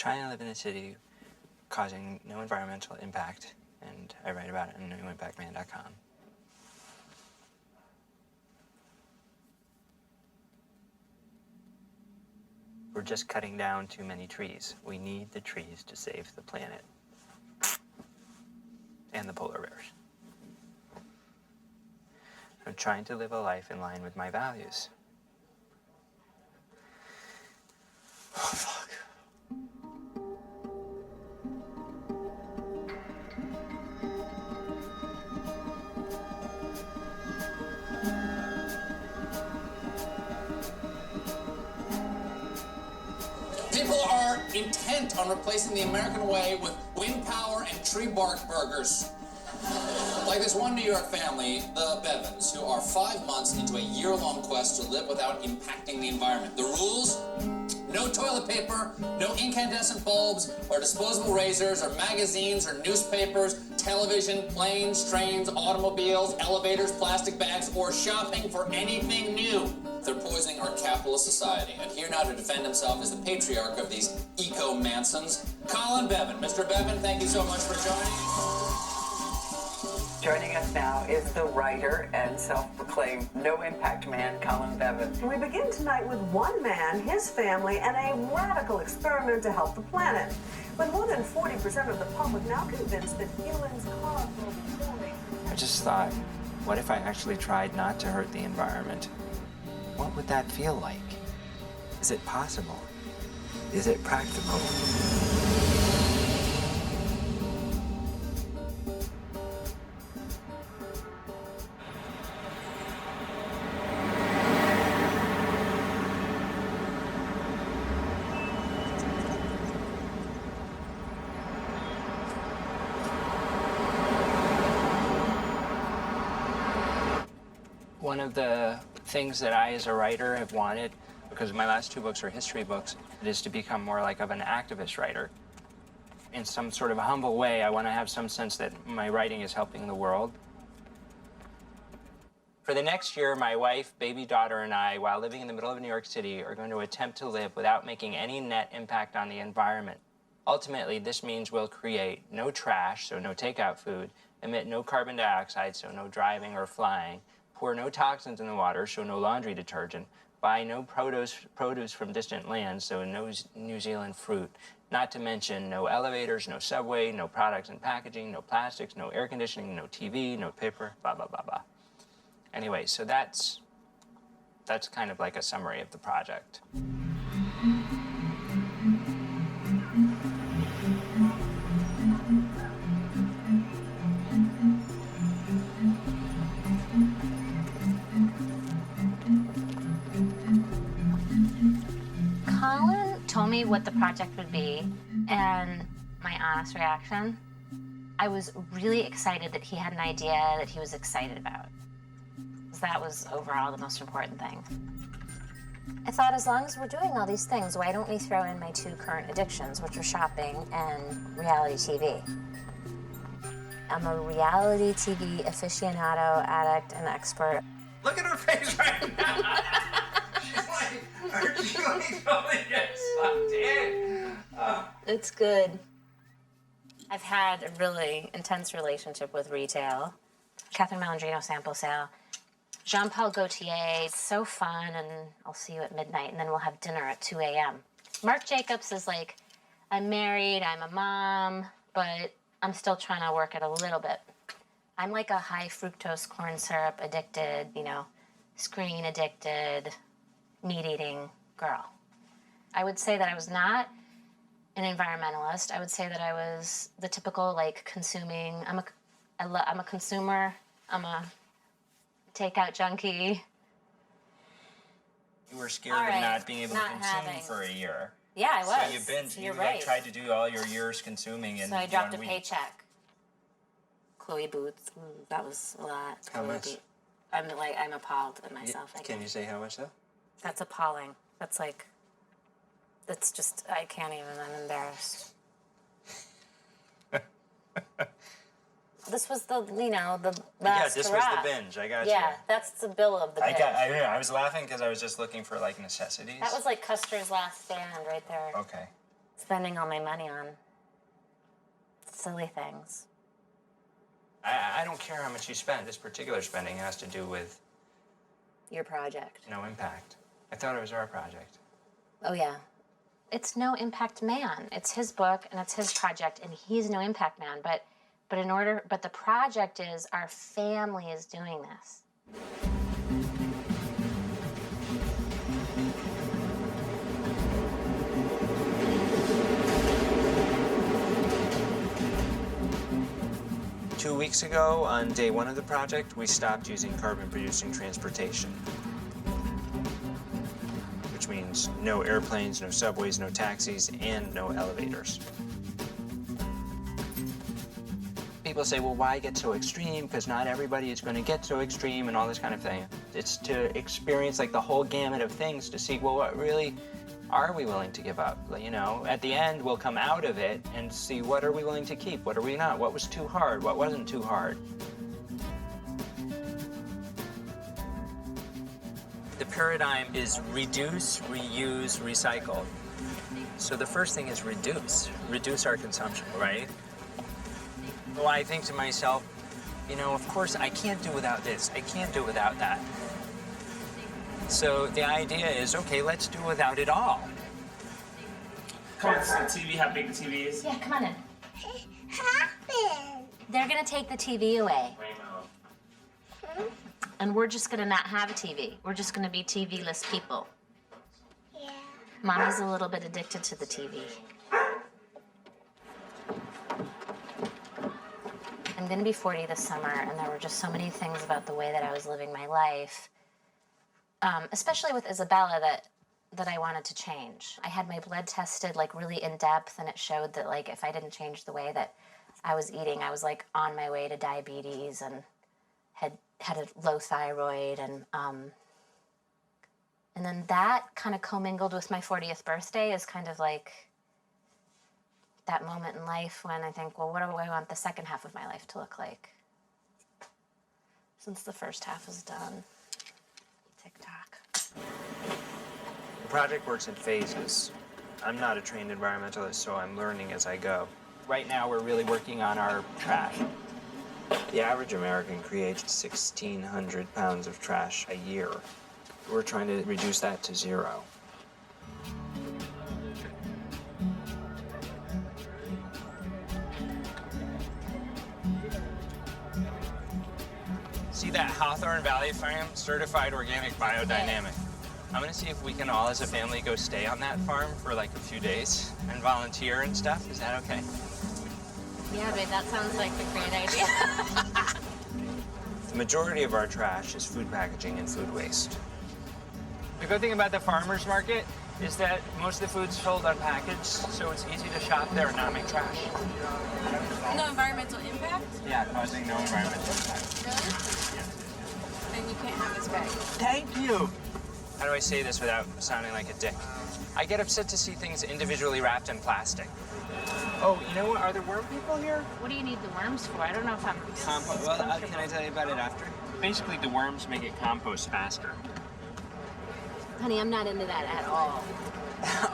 trying to live in a city causing no environmental impact, and I write about it on newimpactman.com. We're just cutting down too many trees. We need the trees to save the planet and the polar bears. I'm trying to live a life in line with my values. Oh, fuck. People are intent on replacing the American way with wind power and tree bark burgers. Like this one New York family, the Beavans, who are 5 months into a year-long quest to live without impacting the environment. The rules? No toilet paper, no incandescent bulbs, or disposable razors, or magazines, or newspapers, television, planes, trains, automobiles, elevators, plastic bags, or shopping for anything new. They're poisoning our capitalist society. And here now to defend himself is the patriarch of these eco-Mansons, Colin Beavan. Mr. Beavan, thank you so much for joining us. Joining us now is the writer and self-proclaimed no-impact man, Colin Beavan. We begin tonight with one man, his family, and a radical experiment to help the planet. With more than 40% of the public now convinced that humans cause global warming. I just thought, what if I actually tried not to hurt the environment? What would that feel like? Is it possible? Is it practical? One of the things that I, as a writer, have wanted, because my last 2 books are history books, is to become more like of an activist writer. In some sort of a humble way, I want to have some sense that my writing is helping the world. For the next year, my wife, baby daughter, and I, while living in the middle of New York City, are going to attempt to live without making any net impact on the environment. Ultimately, this means we'll create no trash, so no takeout food, emit no carbon dioxide, so no driving or flying, pour no toxins in the water, so no laundry detergent, buy no produce from distant lands, so no New Zealand fruit, not to mention no elevators, no subway, no products and packaging, no plastics, no air conditioning, no TV, no paper, blah, blah, blah, blah. Anyway, so that's kind of like a summary of the project. Colin told me what the project would be, and my honest reaction, I was really excited that he had an idea that he was excited about. That was overall the most important thing. I thought, as long as we're doing all these things, why don't we throw in my 2 current addictions, which are shopping and reality TV? I'm a reality TV aficionado, addict, and expert. Look at her face right now. She's like, aren't you like totally get sucked in? Oh. It's good. I've had a really intense relationship with retail. Catherine Malandrino sample sale. Jean-Paul Gaultier, it's so fun, and I'll see you at midnight, and then we'll have dinner at 2 a.m. Marc Jacobs is like, I'm married, I'm a mom, but I'm still trying to work it a little bit. I'm like a high fructose corn syrup addicted, screen addicted, meat-eating girl. I would say that I was not an environmentalist. I would say that I was the typical, consuming, I'm a consumer, I'm a takeout junkie. You were scared of not being able to consume for a year. Yeah, I was. So you binged. You're you right. tried to do all your years consuming in 1 week. So I dropped a paycheck. Chloe Boots. That was a lot. How much? I'm appalled at myself. Can you say how much though? That's appalling. That's just, I can't even, I'm embarrassed. This was the last Yeah, this hurrah. was the binge. I got you. Yeah, that's the bill of the binge. I was laughing because I was just looking for necessities. That was like Custer's Last Stand right there. Okay. spending all my money on silly things. I don't care how much you spend. This particular spending has to do with Your project. no impact. I thought it was our project. Oh, yeah. It's No Impact Man. It's his book and it's his project, and he's No Impact Man. But the project is our family is doing this. Two weeks ago, on day one of the project, we stopped using carbon-producing transportation. Which means no airplanes, no subways, no taxis, and no elevators. People say, well, why get so extreme? Because not everybody is going to get so extreme and all this kind of thing. It's to experience like the whole gamut of things to see, well, what really are we willing to give up? You know, at the end, we'll come out of it and see what are we willing to keep, what are we not, what was too hard, what wasn't too hard. The paradigm is reduce, reuse, recycle. So the first thing is reduce our consumption, right? Well, I think to myself, you know, of course, I can't do without this, I can't do without that. So the idea is, okay, let's do without it all. Come on, the TV, how big the TV is? Yeah, come on in. They're gonna take the TV away. And we're just gonna not have a TV. We're just gonna be TV-less people. Yeah. Mommy's a little bit addicted to the TV. I'm gonna be 40 this summer, and there were just so many things about the way that I was living my life, especially with Isabella, that I wanted to change. I had my blood tested like really in depth, and it showed that like if I didn't change the way that I was eating, I was like on my way to diabetes and had a low thyroid, and then that kind of commingled with my 40th birthday is kind of like that moment in life when I think, well, what do I want the second half of my life to look like? Since the first half is done. TikTok. The project works in phases. I'm not a trained environmentalist, so I'm learning as I go. Right now, we're really working on our trash. The average American creates 1,600 pounds of trash a year. We're trying to reduce that to 0. See that Hawthorne Valley farm? Certified organic biodynamic. I'm gonna see if we can all as a family go stay on that farm for like a few days and volunteer and stuff. Is that okay? Yeah, babe, that sounds like a great idea. The majority of our trash is food packaging and food waste. The good thing about the farmer's market is that most of the food's sold unpackaged, so it's easy to shop there and not make trash. No environmental impact? Yeah, causing no environmental impact. Really? Then you can't have this bag. Thank you. How do I say this without sounding like a dick? I get upset to see things individually wrapped in plastic. Oh, you know what? Are there worm people here? What do you need the worms for? I don't know if I'm Compost. Well, can I tell you about it after? Basically, the worms make it compost faster. Honey, I'm not into that at all.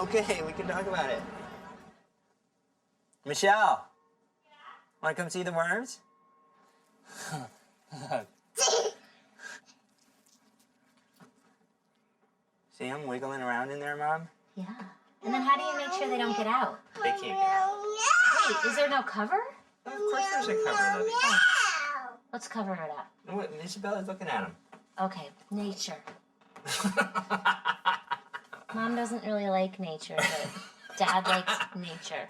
Okay, we can talk about it. Michelle, want to come see the worms? See them wiggling around in there, Mom? Yeah. And then how do you make sure they don't get out? They can't get out. Wait, is there no cover? Of course there's a cover, Libby. Let's cover it up. What? Isabella's looking at them. Okay, nature. Mom doesn't really like nature, but Dad likes nature.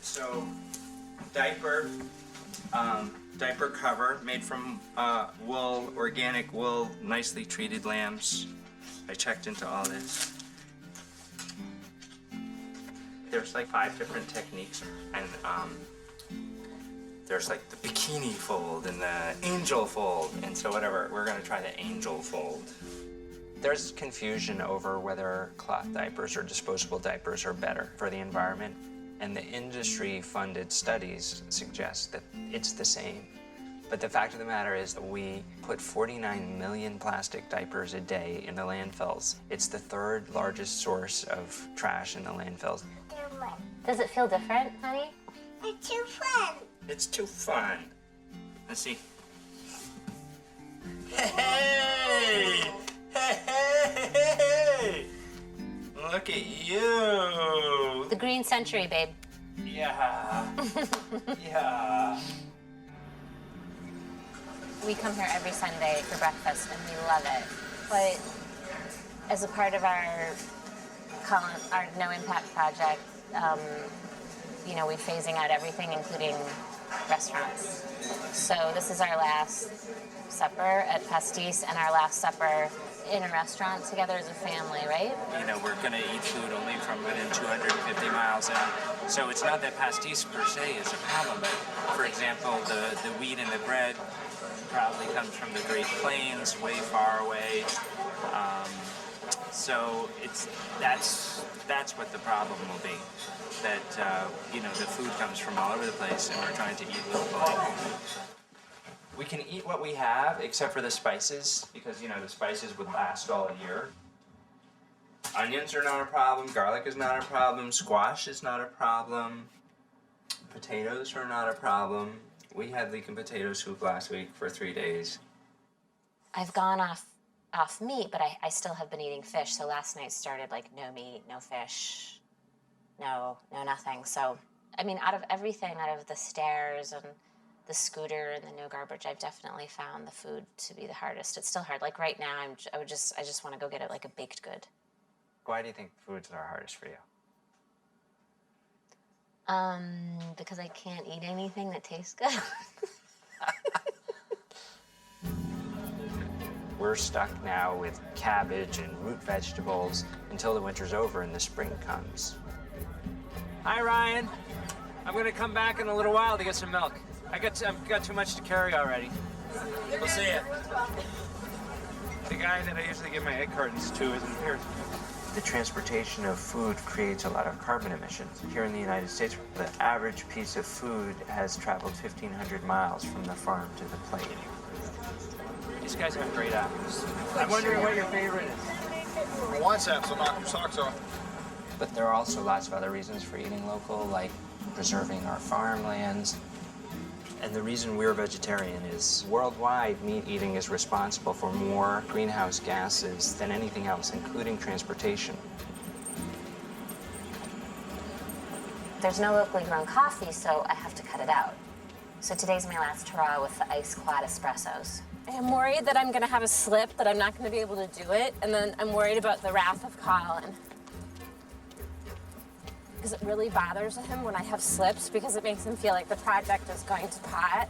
So, diaper cover made from wool, organic wool, nicely treated lambs. I checked into all this. There's like 5 different techniques, and there's like the bikini fold and the angel fold, and so whatever, we're gonna try the angel fold. There's confusion over whether cloth diapers or disposable diapers are better for the environment, and the industry-funded studies suggest that it's the same. But the fact of the matter is that we put 49 million plastic diapers a day in the landfills. It's the third largest source of trash in the landfills. Does it feel different, honey? It's too fun. It's too fun. Let's see. Hey! Hey! Look at you! The green century, babe. Yeah. Yeah. We come here every Sunday for breakfast and we love it. But as a part of our No Impact project, you know, we're phasing out everything, including restaurants. So this is our last supper at Pastis and our last supper in a restaurant together as a family, right? You know, we're gonna eat food only from within 250 miles, and so it's not that pastis per se is a problem, but for example, the wheat and the bread probably comes from the Great Plains, way far away. So that's what the problem will be. That you know, the food comes from all over the place, and we're trying to eat locally. We can eat what we have, except for the spices, because, you know, the spices would last all year. Onions are not a problem, garlic is not a problem, squash is not a problem, potatoes are not a problem. We had leek and potato soup last week for 3 days. I've gone off meat, but I still have been eating fish. So last night started like no meat, no fish, no nothing. So, I mean, out of everything, out of the stairs and the scooter and the no garbage, I've definitely found the food to be the hardest. It's still hard. Like right now, I just want to go get it like a baked good. Why do you think foods are hardest for you? Because I can't eat anything that tastes good. We're stuck now with cabbage and root vegetables until the winter's over and the spring comes. Hi, Ryan. I'm gonna come back in a little while to get some milk. I've got too much to carry already. We'll see ya. The guy that I usually give my egg cartons to isn't here. The transportation of food creates a lot of carbon emissions. Here in the United States, the average piece of food has traveled 1,500 miles from the farm to the plate. These guys have great apples. I'm wondering what your favorite is. My wife's apps will knock your socks off. But there are also lots of other reasons for eating local, like preserving our farmlands. And the reason we're vegetarian is worldwide, meat eating is responsible for more greenhouse gases than anything else, including transportation. There's no locally grown coffee, so I have to cut it out. So today's my last hurrah with the ice quad espressos. I'm worried that I'm gonna have a slip, that I'm not gonna be able to do it, and then I'm worried about the wrath of Colin. Because it really bothers him when I have slips, because it makes him feel like the project is going to pot.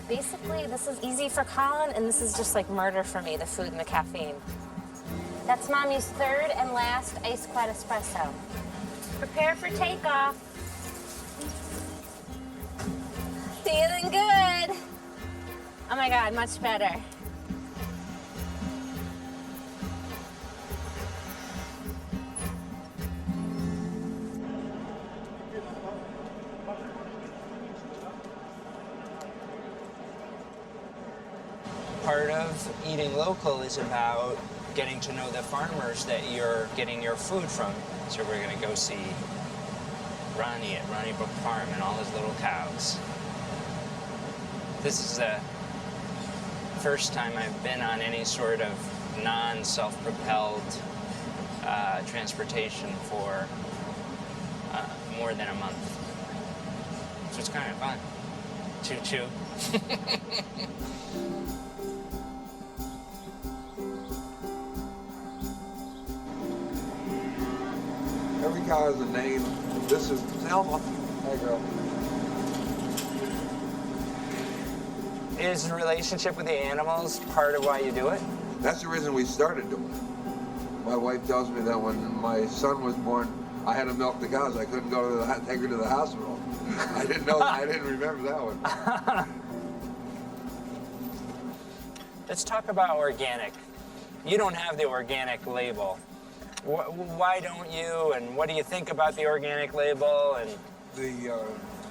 Basically, this is easy for Colin, and this is just like murder for me, the food and the caffeine. That's Mommy's third and last ice quad espresso. Prepare for takeoff. Feeling good. Oh my God, much better. Part of eating local is about getting to know the farmers that you're getting your food from. So we're gonna go see Ronnie at Ronnie Brook Farm and all his little cows. This is the first time I've been on any sort of non-self-propelled transportation for more than a month. So it's kind of fun. Choo-choo. Every cow has a name. This is Selma. Hey, girl. Is the relationship with the animals part of why you do it? That's the reason we started doing it. My wife tells me that when my son was born, I had to milk the cows. I couldn't go to take her to the hospital. I didn't know. I didn't remember that one. Let's talk about organic. You don't have the organic label. Why don't you? And what do you think about the organic label? And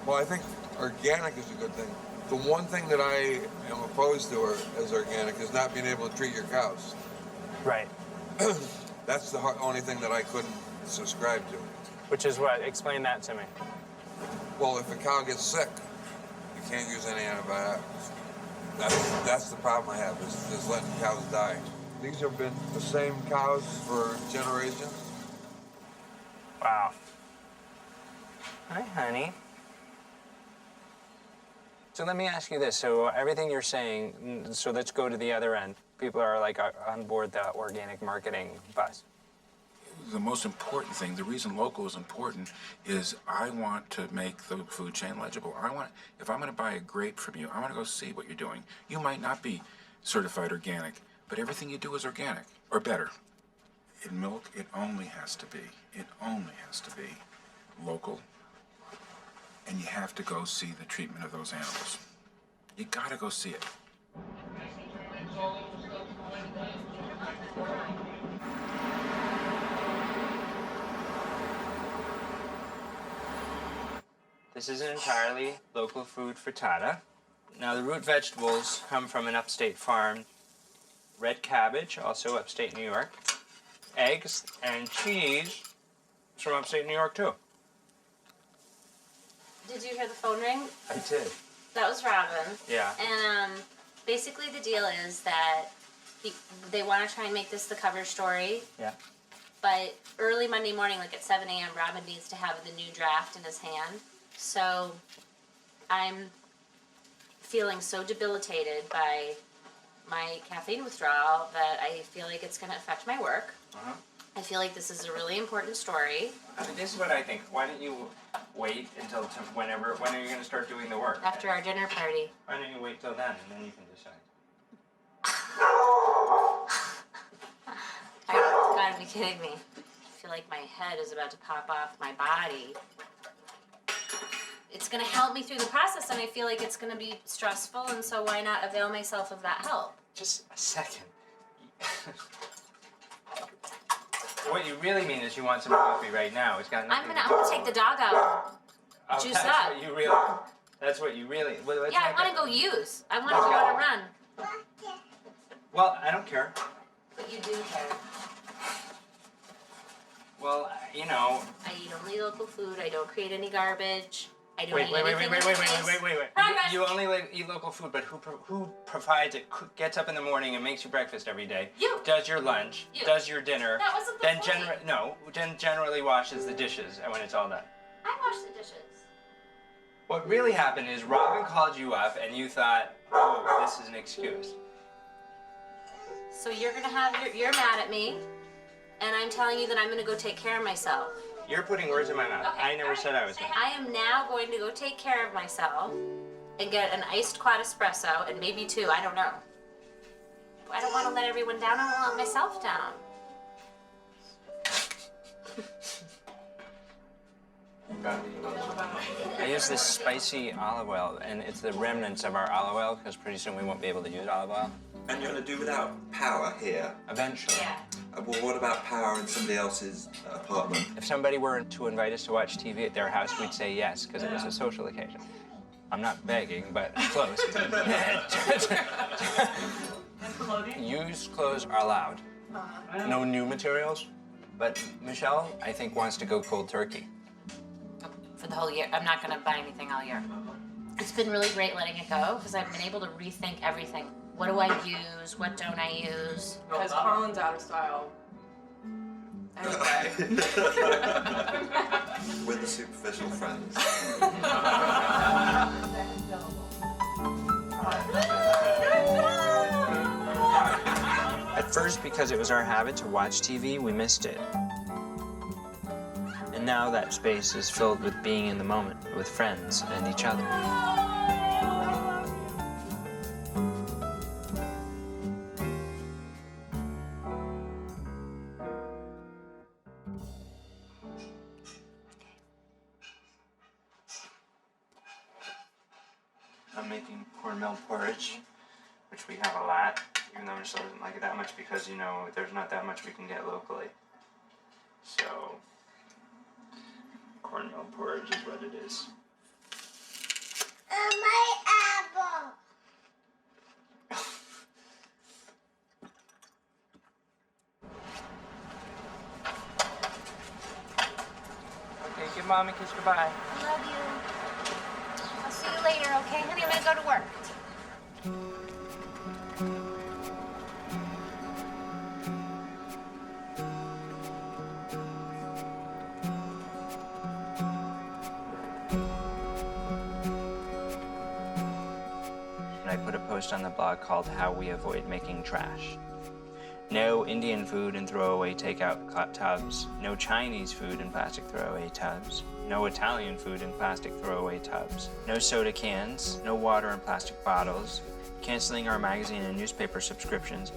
Well, I think organic is a good thing. The one thing that I am opposed to as organic is not being able to treat your cows. Right. That's the only thing that I couldn't subscribe to. Which is what? Explain that to me. Well, if a cow gets sick, you can't use any antibiotics. That's the problem I have, is letting cows die. These have been the same cows for generations. Wow. Hi, honey. So let me ask you this. So everything you're saying, so let's go to the other end. People are like on board the organic marketing bus. The most important thing, the reason local is important, is I want to make the food chain legible. If I'm going to buy a grape from you, I want to go see what you're doing. You might not be certified organic, but everything you do is organic, or better. In milk, it only has to be local, and you have to go see the treatment of those animals. You got to go see it. This is an entirely local food frittata. Now, the root vegetables come from an upstate farm. Red cabbage, also upstate New York. Eggs and cheese is from upstate New York, too. Did you hear the phone ring? I did. That was Robin. Yeah. And basically the deal is that they want to try and make this the cover story. Yeah. But early Monday morning, like at 7 a.m., Robin needs to have the new draft in his hand. So I'm feeling so debilitated by my caffeine withdrawal that I feel like it's going to affect my work. Uh-huh. I feel like this is a really important story. I mean, this is what I think. Why don't you wait until when are you going to start doing the work? After our dinner party. Why don't you wait till then, and then you can decide? You gotta be kidding me. I feel like my head is about to pop off my body. It's gonna help me through the process, and I feel like it's gonna be stressful, and so why not avail myself of that help? Just a second. What you really mean is you want some coffee right now. It's got nothing I'm gonna take the dog out. Oh, Juice that's up. What you really. That's what you really. Well, Yeah, I wanna go use. I wanna go on a run. Well, I don't care. But you do care. Well, you know. I eat only local food. I don't create any garbage. I don't Wait. eat anything in waste. Progress. You only eat local food, but who provides it? Gets up in the morning and makes you breakfast every day. You. Does your lunch. You. Does your dinner. That wasn't the point. Then generally washes the dishes when it's all done. I wash the dishes. What really happened is Robin called you up and you thought, oh, this is an excuse. So you're mad at me, and I'm telling you that I'm gonna go take care of myself. You're putting words in my mouth. Okay, I never said I was. I am now going to go take care of myself and get an iced quad espresso and maybe two. I don't know. I don't want to let everyone down. I don't want to let myself down. I use this spicy olive oil, and it's the remnants of our olive oil because pretty soon we won't be able to use olive oil. And you're going to do without power here? Eventually. Yeah. Well, what about power in somebody else's apartment? If somebody were to invite us to watch TV at their house, we'd say yes because it was a social occasion. I'm not begging, but close. Used clothes are allowed. No new materials. But Michelle, I think, wants to go cold turkey. For the whole year. I'm not going to buy anything all year. It's been really great letting it go because I've been able to rethink everything. What do I use? What don't I use? Because Colin's out of style. Anyway. With the superficial friends. At first, because it was our habit to watch TV, we missed it. And now that space is filled with being in the moment, with friends and each other. I'm making cornmeal porridge, which we have a lot, even though Michelle doesn't like it that much because, you know, there's not that much we can get locally. So, cornmeal porridge is what it is. My apple. Mommy kiss goodbye. I love you. I'll see you later, okay, honey? I'm gonna go to work. I put a post on the blog called How We Avoid Making Trash. No Indian food in throwaway takeout tubs. No Chinese food in plastic throwaway tubs. No Italian food in plastic throwaway tubs. No soda cans. No water in plastic bottles. Canceling our magazine and newspaper subscriptions.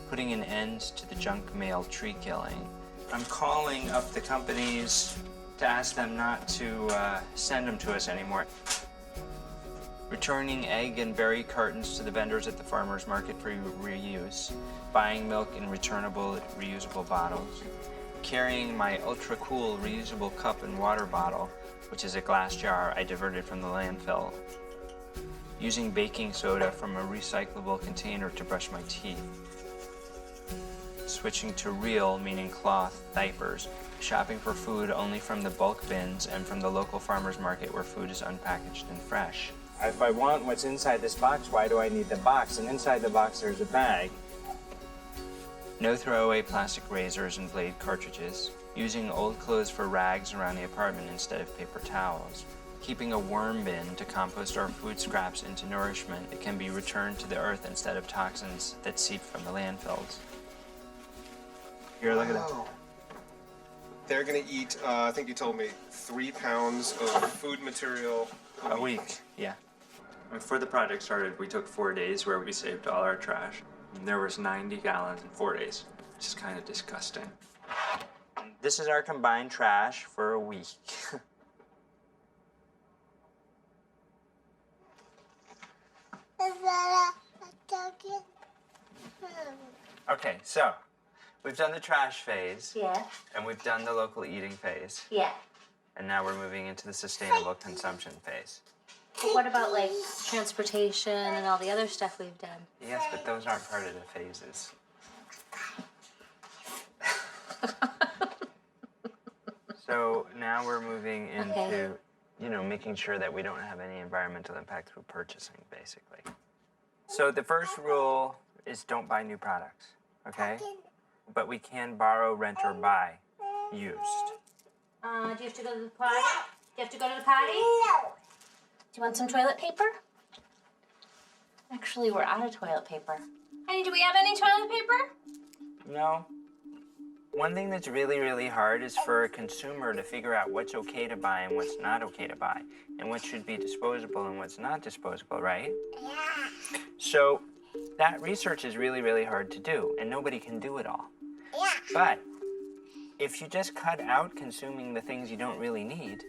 Putting an end to the junk mail tree killing. I'm calling up the companies to ask them not to send them to us anymore. Returning egg and berry cartons to the vendors at the farmer's market for reuse, buying milk in returnable, reusable bottles, carrying my ultra-cool reusable cup and water bottle, which is a glass jar I diverted from the landfill, using baking soda from a recyclable container to brush my teeth, switching to real, meaning cloth, diapers, shopping for food only from the bulk bins and from the local farmer's market where food is unpackaged and fresh. If I want what's inside this box, why do I need the box? And inside the box, there's a bag. No throwaway plastic razors and blade cartridges. Using old clothes for rags around the apartment instead of paper towels. Keeping a worm bin to compost our food scraps into nourishment that can be returned to the earth instead of toxins that seep from the landfills. Here, look at that. They're gonna eat, I think you told me, 3 pounds of food material a week. Yeah. Before the project started, we took 4 days where we saved all our trash. And there was 90 gallons in 4 days, which is kind of disgusting. This is our combined trash for a week. Okay, so we've done the trash phase. Yeah. And we've done the local eating phase. Yeah. And now we're moving into the sustainable consumption phase. But what about like transportation and all the other stuff we've done? Yes, but those aren't part of the phases. So now we're moving into, you know, making sure that we don't have any environmental impact through purchasing, basically. So the first rule is don't buy new products, okay? But we can borrow, rent, or buy used. Do you have to go to the potty? Do you have to go to the potty? No. Do you want some toilet paper? Actually, we're out of toilet paper. Honey, do we have any toilet paper? No. One thing that's really, really hard is for a consumer to figure out what's okay to buy and what's not okay to buy, and what should be disposable and what's not disposable, right? Yeah. So that research is really, really hard to do, and nobody can do it all. Yeah. But if you just cut out consuming the things you don't really need,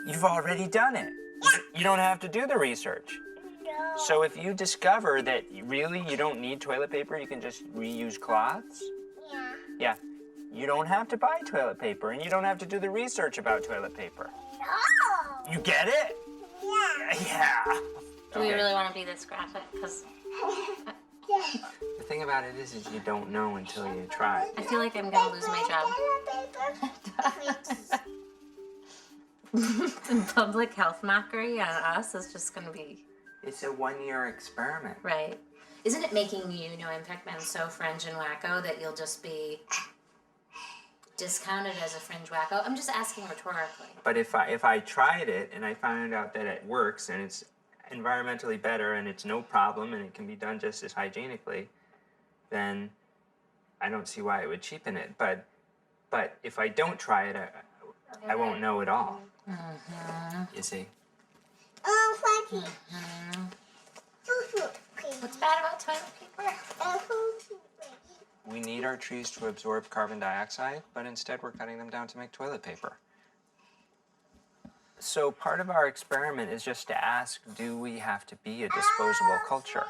you've already done it. You don't have to do the research. No. So if you discover that really you don't need toilet paper, you can just reuse cloths. Yeah. You don't have to buy toilet paper, and you don't have to do the research about toilet paper. No. You get it? Yeah. Yeah. Do we really want to be this graphic? Because the thing about it is you don't know until you try. I feel like I'm going to lose my job. The public health mockery on us is just going to be... It's a one-year experiment. Right. Isn't it making you, No Impact Man, so fringe and wacko that you'll just be discounted as a fringe wacko? I'm just asking rhetorically. But if I tried it and I found out that it works and it's environmentally better and it's no problem and it can be done just as hygienically, then I don't see why it would cheapen it. But if I don't try it, I won't know at all. Mm-hmm. You see? Oh, funny. Mm-hmm. What's bad about toilet paper? We need our trees to absorb carbon dioxide, but instead we're cutting them down to make toilet paper. So part of our experiment is just to ask, do we have to be a disposable culture?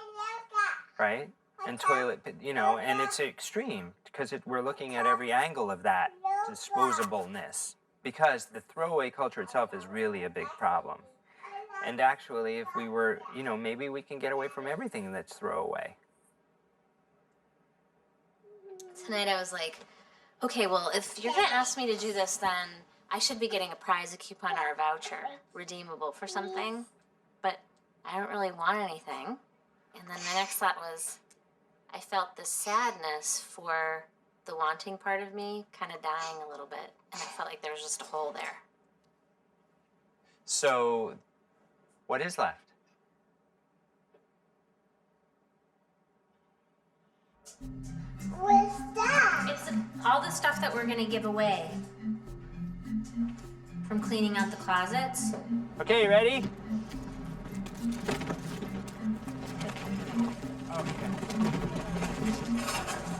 Right? And toilet, you know, and it's extreme because we're looking at every angle of that disposableness. Because the throwaway culture itself is really a big problem. And actually, if we were, you know, maybe we can get away from everything that's throwaway. Tonight I was like, okay, well, if you're going to ask me to do this, then I should be getting a prize, a coupon, or a voucher, redeemable for something, but I don't really want anything. And then my next thought was, I felt the sadness for the wanting part of me kind of dying a little bit, and I felt like there was just a hole there. So, what is left? What's that? It's all the stuff that we're gonna give away. From cleaning out the closets. Okay, you ready?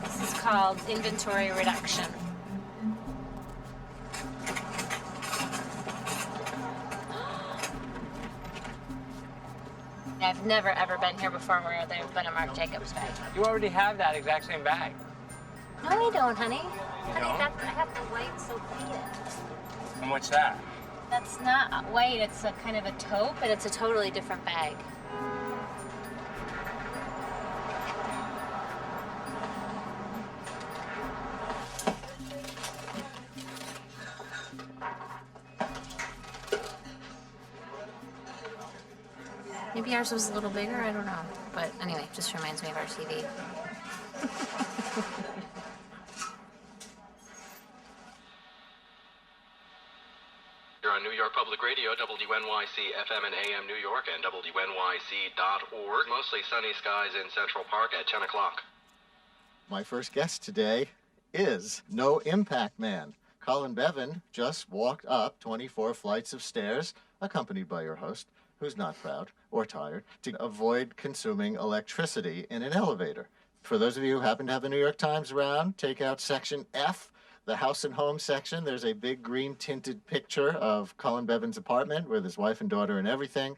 This is called inventory reduction. I've never ever been here before where there's been a Marc Jacobs bag. You already have that exact same bag. No, I don't, honey. You Honey, don't? I have the white Sophia. And what's that? That's not white, it's a kind of a taupe, but it's a totally different bag. Maybe ours was a little bigger, I don't know. But anyway, just reminds me of our TV. You're on New York Public Radio, WNYC FM and AM New York, and WNYC.org. Mostly sunny skies in Central Park at 10 o'clock. My first guest today is No Impact Man. Colin Beavan just walked up 24 flights of stairs, accompanied by your host, who's not proud or tired, to avoid consuming electricity in an elevator. For those of you who happen to have the New York Times around, take out section F, the house and home section. There's a big green tinted picture of Colin Beavan's apartment with his wife and daughter and everything.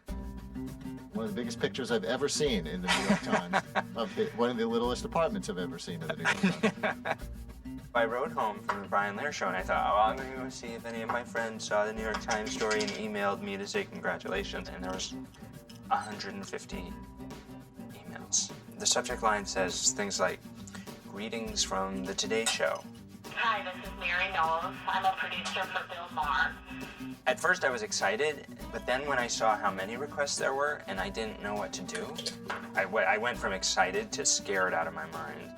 One of the biggest pictures I've ever seen in the New York Times of one of the littlest apartments I've ever seen in the New York Times. I rode home from the Brian Lehrer show, and I thought, oh, I'm going to go see if any of my friends saw the New York Times story and emailed me to say congratulations. And there was 150 emails. The subject line says things like, greetings from the Today Show. Hi, this is Mary Knowles. I'm a producer for Bill Maher. At first I was excited, but then when I saw how many requests there were and I didn't know what to do, I went from excited to scared out of my mind.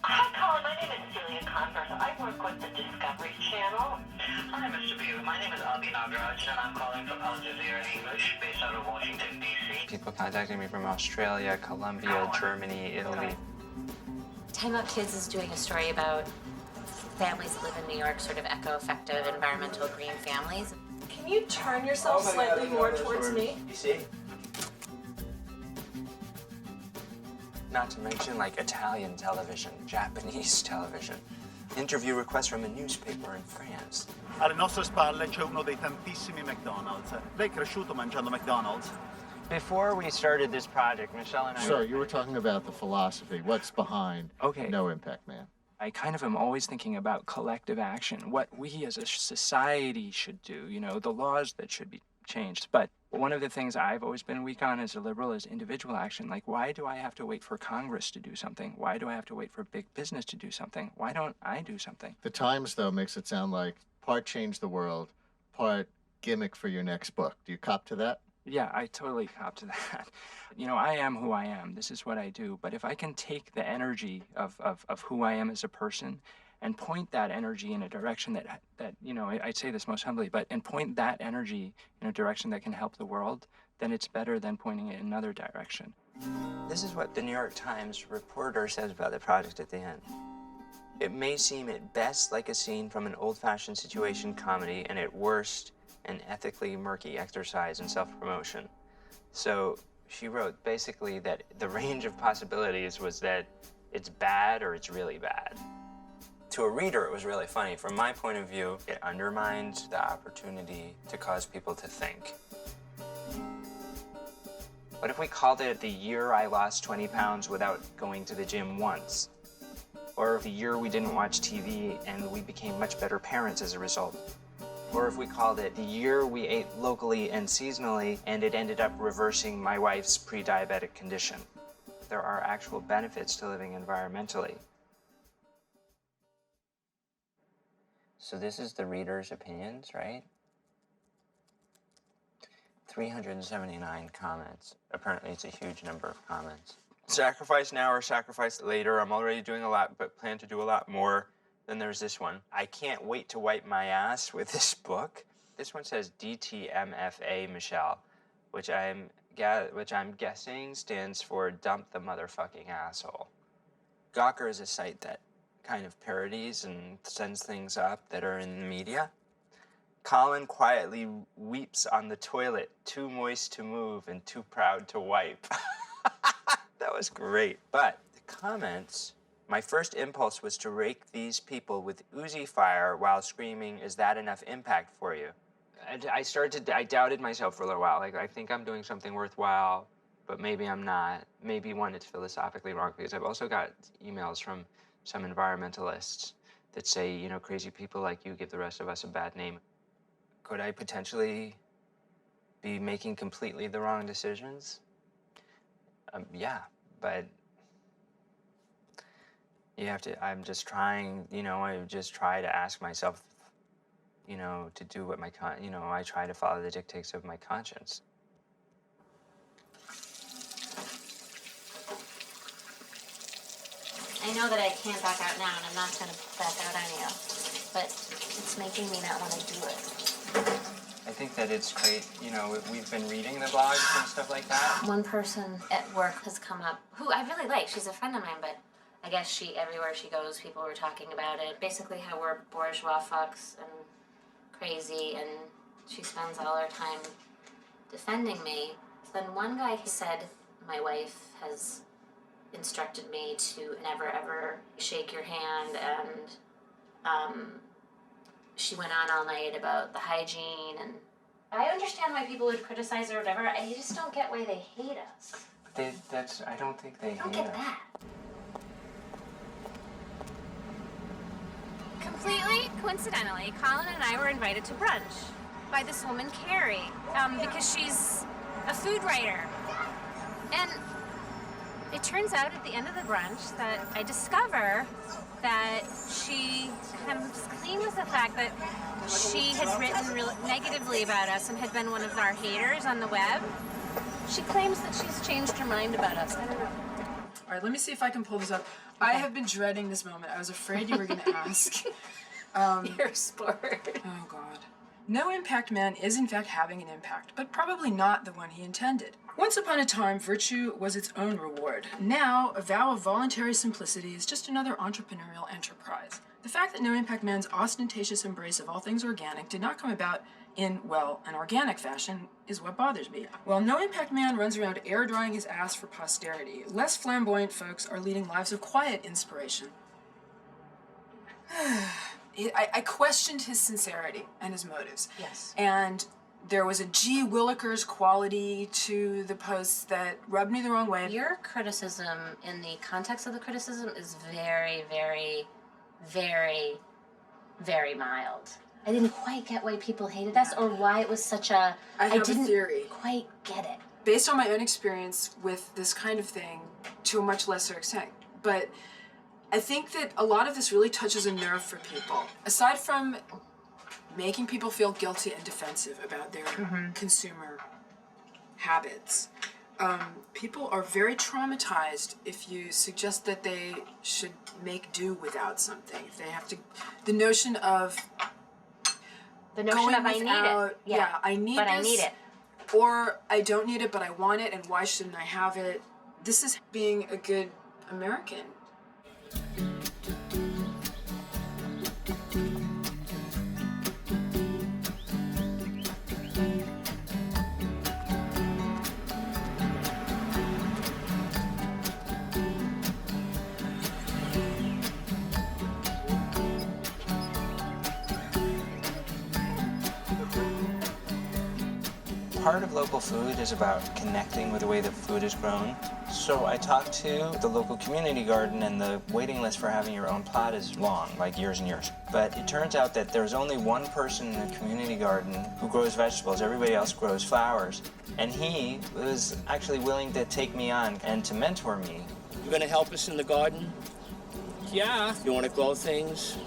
Hi, Colin. My name is Celia Converse. I work with the Discovery Channel. Hi, Mr. Beavan. My name is Abhi Nagaraj, and I'm calling from Al Jazeera English, based out of Washington, D.C. People contacting me from Australia, Colombia, Germany, Italy. Time Out Kids is doing a story about families that live in New York, sort of eco-effective, environmental green families. Can you turn yourself slightly more towards me? You see? Not to mention like Italian television, Japanese television, interview requests from a newspaper in France. Alle nostre spalle c'è uno dei tantissimi McDonald's. Lei è cresciuto mangiando McDonald's? Before we started this project, Michelle and I... Sir, you were talking about the philosophy. What's behind No Impact Man? I kind of am always thinking about collective action, what we as a society should do, you know, the laws that should be changed. But one of the things I've always been weak on as a liberal is individual action. Like, why do I have to wait for Congress to do something? Why do I have to wait for big business to do something? Why don't I do something? The Times, though, makes it sound like part change the world, part gimmick for your next book. Do you cop to that? Yeah, I totally cop to that. You know, I am who I am. This is what I do. But if I can take the energy of who I am as a person and point that energy in a direction that you know, I'd say this most humbly, and point that energy in a direction that can help the world, then it's better than pointing it in another direction. This is what the New York Times reporter says about the project at the end. It may seem at best like a scene from an old-fashioned situation comedy, and at worst, an ethically murky exercise in self-promotion. So she wrote basically that the range of possibilities was that it's bad or it's really bad. To a reader, it was really funny. From my point of view, it undermined the opportunity to cause people to think. What if we called it the year I lost 20 pounds without going to the gym once? Or the year we didn't watch TV and we became much better parents as a result? Or if we called it the year we ate locally and seasonally and it ended up reversing my wife's pre-diabetic condition? There are actual benefits to living environmentally. So this is the reader's opinions, right? 379 comments. Apparently it's a huge number of comments. Sacrifice now or sacrifice later. I'm already doing a lot, but plan to do a lot more. Then there's this one. I can't wait to wipe my ass with this book. This one says DTMFA Michelle, which I'm guessing stands for dump the motherfucking asshole. Gawker is a site that kind of parodies and sends things up that are in the media. Colin quietly weeps on the toilet, too moist to move and too proud to wipe. That was great. But the comments, my first impulse was to rake these people with Uzi fire while screaming, "Is that enough impact for you?" And I doubted myself for a little while. Like, I think I'm doing something worthwhile, but maybe I'm not. Maybe one, it's philosophically wrong, because I've also got emails from some environmentalists that say, you know, crazy people like you give the rest of us a bad name. Could I potentially be making completely the wrong decisions? Yeah, but you have to, I'm just trying, you know, I just try to ask myself, you know, to do what I try to follow the dictates of my conscience. I know that I can't back out now, and I'm not going to back out on you, but it's making me not want to do it. I think that it's great, you know, we've been reading the blogs and stuff like that. One person at work has come up, who I really like, she's a friend of mine, but I guess everywhere she goes, people were talking about it. Basically how we're bourgeois fucks and crazy, and she spends all her time defending me. Then one guy, he said, my wife has instructed me to never ever shake your hand, and she went on all night about the hygiene, and I understand why people would criticize her or whatever. I just don't get why they hate us. I don't think they hate us. I don't get that. Completely coincidentally, Colin and I were invited to brunch by this woman, Carrie, because she's a food writer. And it turns out at the end of the brunch that I discover that she kind of claims the fact that she had written negatively about us and had been one of our haters on the web. She claims that she's changed her mind about us. I don't know. All right, let me see if I can pull this up. Okay. I have been dreading this moment. I was afraid you were going to ask. You're a sport. Oh, God. No Impact Man is in fact having an impact, but probably not the one he intended. Once upon a time, virtue was its own reward. Now, a vow of voluntary simplicity is just another entrepreneurial enterprise. The fact that No Impact Man's ostentatious embrace of all things organic did not come about in, well, an organic fashion is what bothers me. While No Impact Man runs around air drying his ass for posterity, less flamboyant folks are leading lives of quiet inspiration. I questioned his sincerity and his motives. Yes. And there was a G. Willikers quality to the posts that rubbed me the wrong way. Your criticism, in the context of the criticism, is very, very, very, very mild. I didn't quite get why people hated us or why it was such a... I didn't theory. Quite get it. Based on my own experience with this kind of thing, to a much lesser extent. But I think that a lot of this really touches a nerve for people. Aside from making people feel guilty and defensive about their consumer habits, people are very traumatized if you suggest that they should make do without something. If they have to... The notion of... The notion of I need it. Yeah, I need but this. I need it. Or I don't need it, but I want it, and why shouldn't I have it? This is being a good American. Part of local food is about connecting with the way that food is grown. So I talked to the local community garden, and the waiting list for having your own plot is long, like years and years. But it turns out that there's only one person in the community garden who grows vegetables. Everybody else grows flowers. And he was actually willing to take me on and to mentor me. You're gonna help us in the garden? Yeah. You wanna grow things?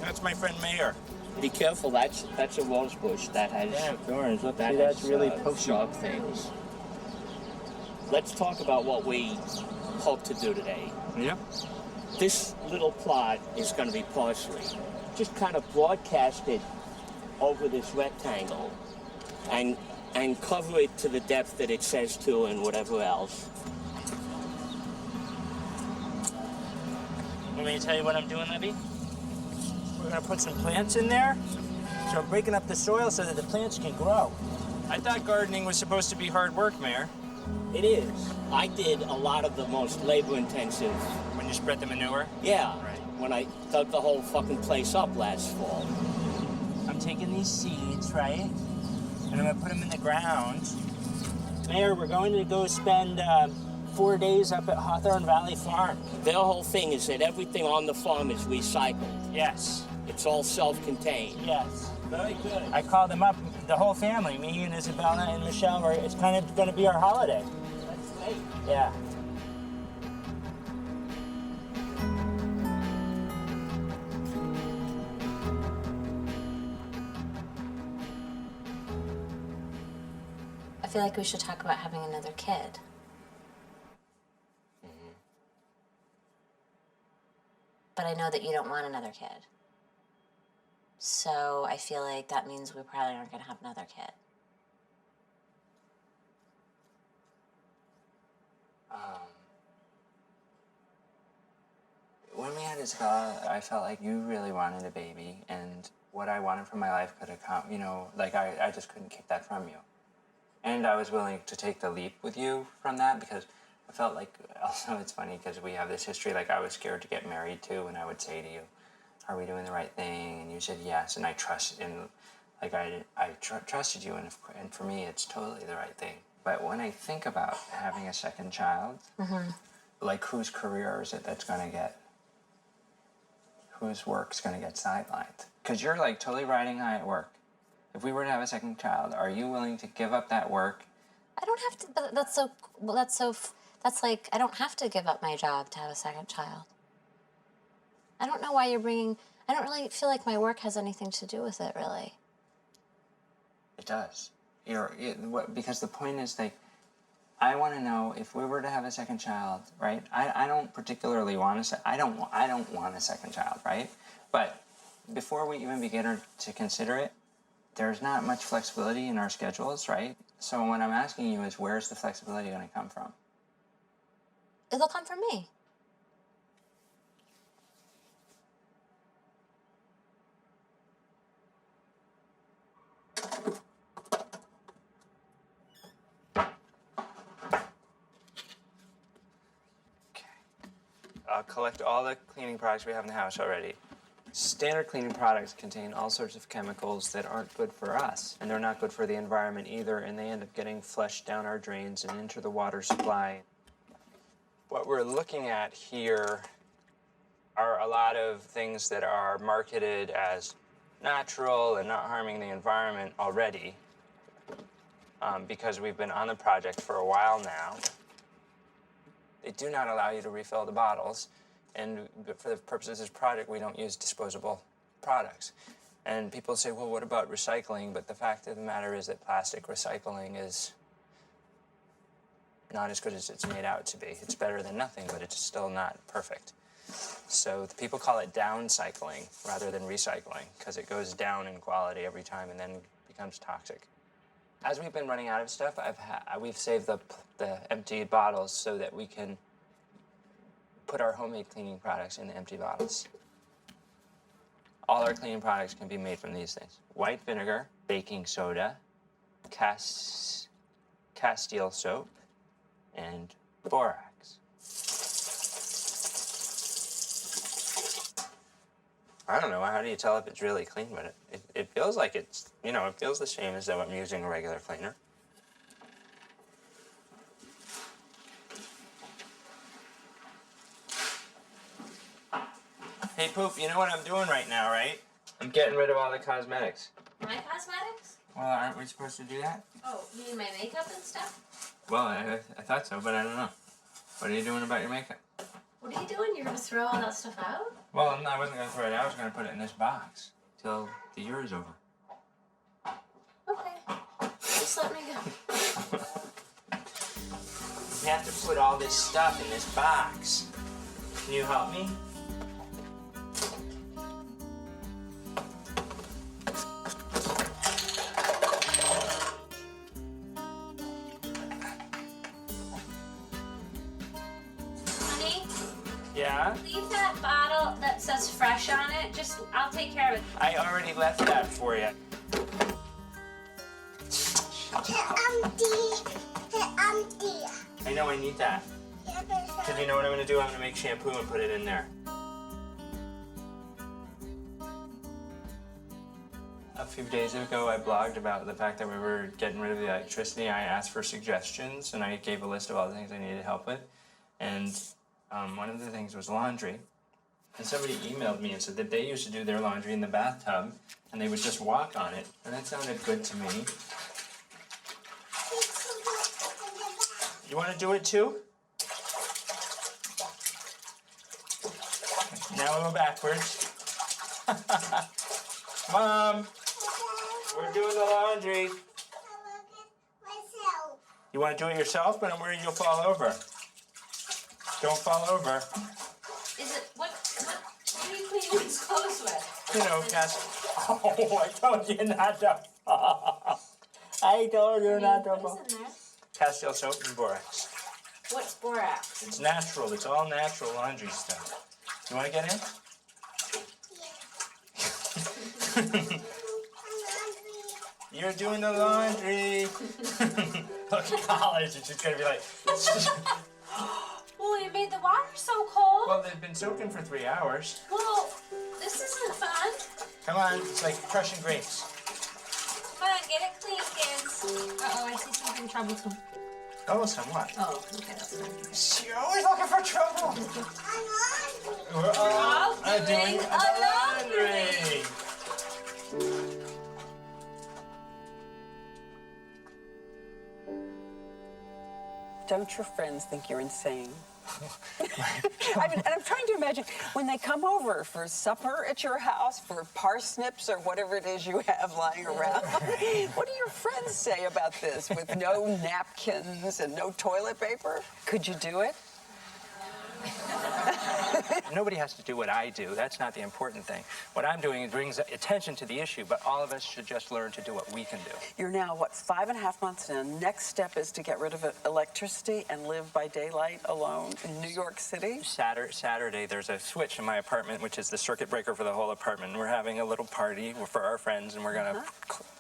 That's my friend Mayor. Be careful, that's a rose bush that has thorns. Look, that that's has, really sharp things. Let's talk about what we hope to do today. Yeah. This little plot is going to be parsley. Just kind of broadcast it over this rectangle and cover it to the depth that it says to and whatever else. Want me to tell you what I'm doing, Libby? We're gonna put some plants in there. So I'm breaking up the soil so that the plants can grow. I thought gardening was supposed to be hard work, Mayor. It is. I did a lot of the most labor-intensive. When you spread the manure? Yeah. Right. When I dug the whole fucking place up last fall. I'm taking these seeds, right? And I'm gonna put them in the ground. Mayor, we're going to go spend 4 days up at Hawthorne Valley Farm. Their whole thing is that everything on the farm is recycled. Yes. It's all self-contained. Yes. Very good. I called them up, the whole family, me and Isabella and Michelle, it's kind of going to be our holiday. That's great. Yeah. I feel like we should talk about having another kid. But I know that you don't want another kid. So I feel like that means we probably aren't going to have another kid. When we had Isabella, I felt like you really wanted a baby, and what I wanted from my life could have come, like I just couldn't keep that from you. And I was willing to take the leap with you from that because I felt like, also it's funny because we have this history, like I was scared to get married too, and I would say to you, are we doing the right thing? And you said yes, and I trust, and like I trusted you, and for me, it's totally the right thing. But when I think about having a second child, like whose career is it that's gonna get, whose work's gonna get sidelined? Because you're like totally riding high at work. If we were to have a second child, are you willing to give up that work? I don't have to, but that's like, I don't have to give up my job to have a second child. I don't know why you're bringing, I don't really feel like my work has anything to do with it, really. It does. Because the point is, like, I want to know if we were to have a second child, right? I don't particularly want I don't want a second child, right? But before we even begin to consider it, there's not much flexibility in our schedules, right? So what I'm asking you is, where's the flexibility going to come from? It'll come from me. I'll collect all the cleaning products we have in the house already. Standard cleaning products contain all sorts of chemicals that aren't good for us, and they're not good for the environment either, and they end up getting flushed down our drains and into the water supply. What we're looking at here are a lot of things that are marketed as natural and not harming the environment already, because we've been on the project for a while now. They do not allow you to refill the bottles. And for the purposes of this project, we don't use disposable products. And people say, well, what about recycling? But the fact of the matter is that plastic recycling is not as good as it's made out to be. It's better than nothing, but it's still not perfect. So the people call it downcycling rather than recycling, because it goes down in quality every time and then becomes toxic. As we've been running out of stuff, we've saved the empty bottles so that we can put our homemade cleaning products in the empty bottles. All our cleaning products can be made from these things: white vinegar, baking soda, Castile soap, and borax. I don't know, how do you tell if it's really clean? But it feels like it's, it feels the same as though I'm using a regular cleaner. Hey, Poop, you know what I'm doing right now, right? I'm getting rid of all the cosmetics. My cosmetics? Well, aren't we supposed to do that? Oh, you mean my makeup and stuff? Well, I thought so, but I don't know. What are you doing about your makeup? What are you doing? You're gonna throw all that stuff out? Well, I wasn't going to throw it out. I was going to put it in this box till the year is over. Okay. Just let me go. You have to put all this stuff in this box. Can you help me? Honey? Yeah? Leave that bottle that says fresh on it. I'll take care of it. I already left that for you. I know I need that. Because you know what I'm going to do? I'm going to make shampoo and put it in there. A few days ago, I blogged about the fact that we were getting rid of the electricity. I asked for suggestions, and I gave a list of all the things I needed help with. And one of the things was laundry. And somebody emailed me and said that they used to do their laundry in the bathtub, and they would just walk on it. And that sounded good to me. You want to do it too? Now we'll go backwards. Mom, we're doing the laundry. You want to do it yourself? But I'm worried you'll fall over. Don't fall over. Is it, what are you cleaning these clothes with? You know, Cass. Oh, I told you not to fall. I told you not to fall. What is in there? Castile soap and borax. What's borax? It's natural. It's all natural laundry stuff. You want to get in? You're doing the laundry. Look at college. It's just going to be like... Oh, you made the water so cold. Well, they've been soaking for 3 hours. Well, this isn't fun. Come on. It's like crushing grapes. Come on, get it clean, kids. Uh-oh, I see something troublesome. Oh, somewhat. Oh, okay, that's fine. You're always looking for trouble. We're all doing the laundry. Don't your friends think you're insane? And I'm trying to imagine when they come over for supper at your house, for parsnips or whatever it is you have lying around. What do your friends say about this with no napkins and no toilet paper? Could you do it? Nobody has to do what I do. That's not the important thing. What I'm doing brings attention to the issue, but all of us should just learn to do what we can do. You're now, what, 5.5 months in. Next step is to get rid of electricity and live by daylight alone in New York City? Saturday, there's a switch in my apartment, which is the circuit breaker for the whole apartment. We're having a little party for our friends, and we're going to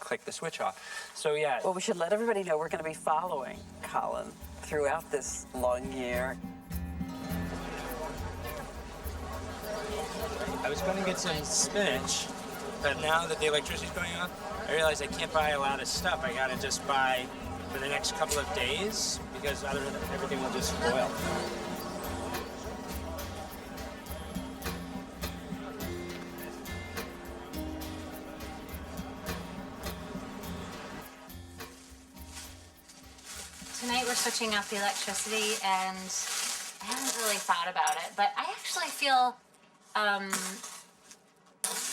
click the switch off. So, yeah. Well, we should let everybody know we're going to be following Colin throughout this long year. I was going to get some spinach, but now that the electricity's going off, I realize I can't buy a lot of stuff. I got to just buy for the next couple of days because everything will just spoil. Tonight we're switching off the electricity, and I haven't really thought about it, but I actually feel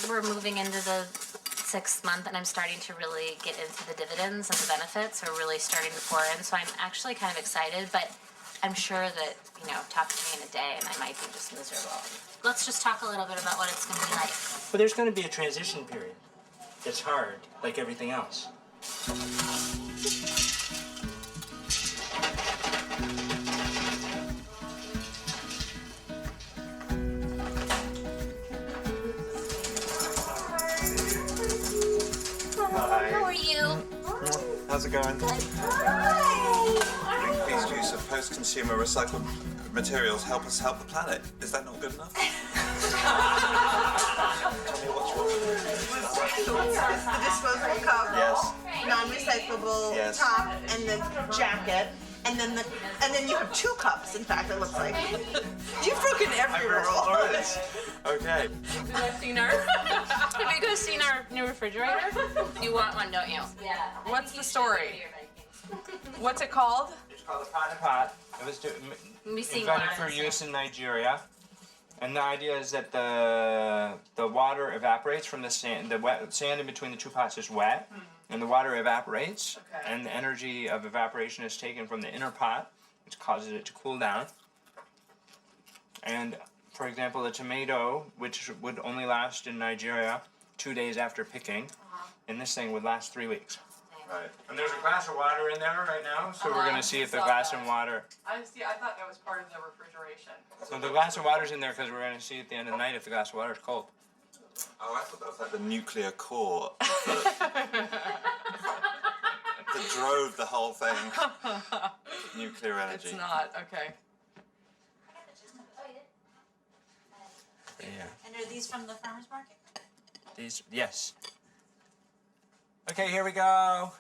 we're moving into the 6th month, and I'm starting to really get into the dividends and the benefits are really starting to pour in. So I'm actually kind of excited, but I'm sure that, talk to me in a day and I might be just miserable. Let's just talk a little bit about what it's going to be like. But there's going to be a transition period. It's hard, like everything else. How are you? How's it going? Increased use of post-consumer recycled materials help us help the planet. Is that not good enough? Tell me what's wrong with it. The disposable cup. Yes. Non-recyclable Yes. top and the jacket. And then you have 2 cups, in fact, it looks like. You've broken every rule. Okay. Have you guys seen our new refrigerator? You want one, don't you? Yeah. What's the story? What's it called? It's called a pot pot. It was invented for use in Nigeria. And the idea is that the water evaporates from the sand. The wet sand in between the two pots is wet, and the water evaporates, and the energy of evaporation is taken from the inner pot, which causes it to cool down. And for example, the tomato, which would only last in Nigeria 2 days after picking, and this thing would last 3 weeks. Right. And there's a glass of water in there right now, so we're gonna see if the glass and water. I thought that was part of the refrigeration. So the glass of water's in there because we're gonna see at the end of the night if the glass of water is cold. Oh, I thought that was like the nuclear core that drove the whole thing. Nuclear energy. It's not, okay. Yeah. And are these from the farmer's market? These, yes. Okay, here we go.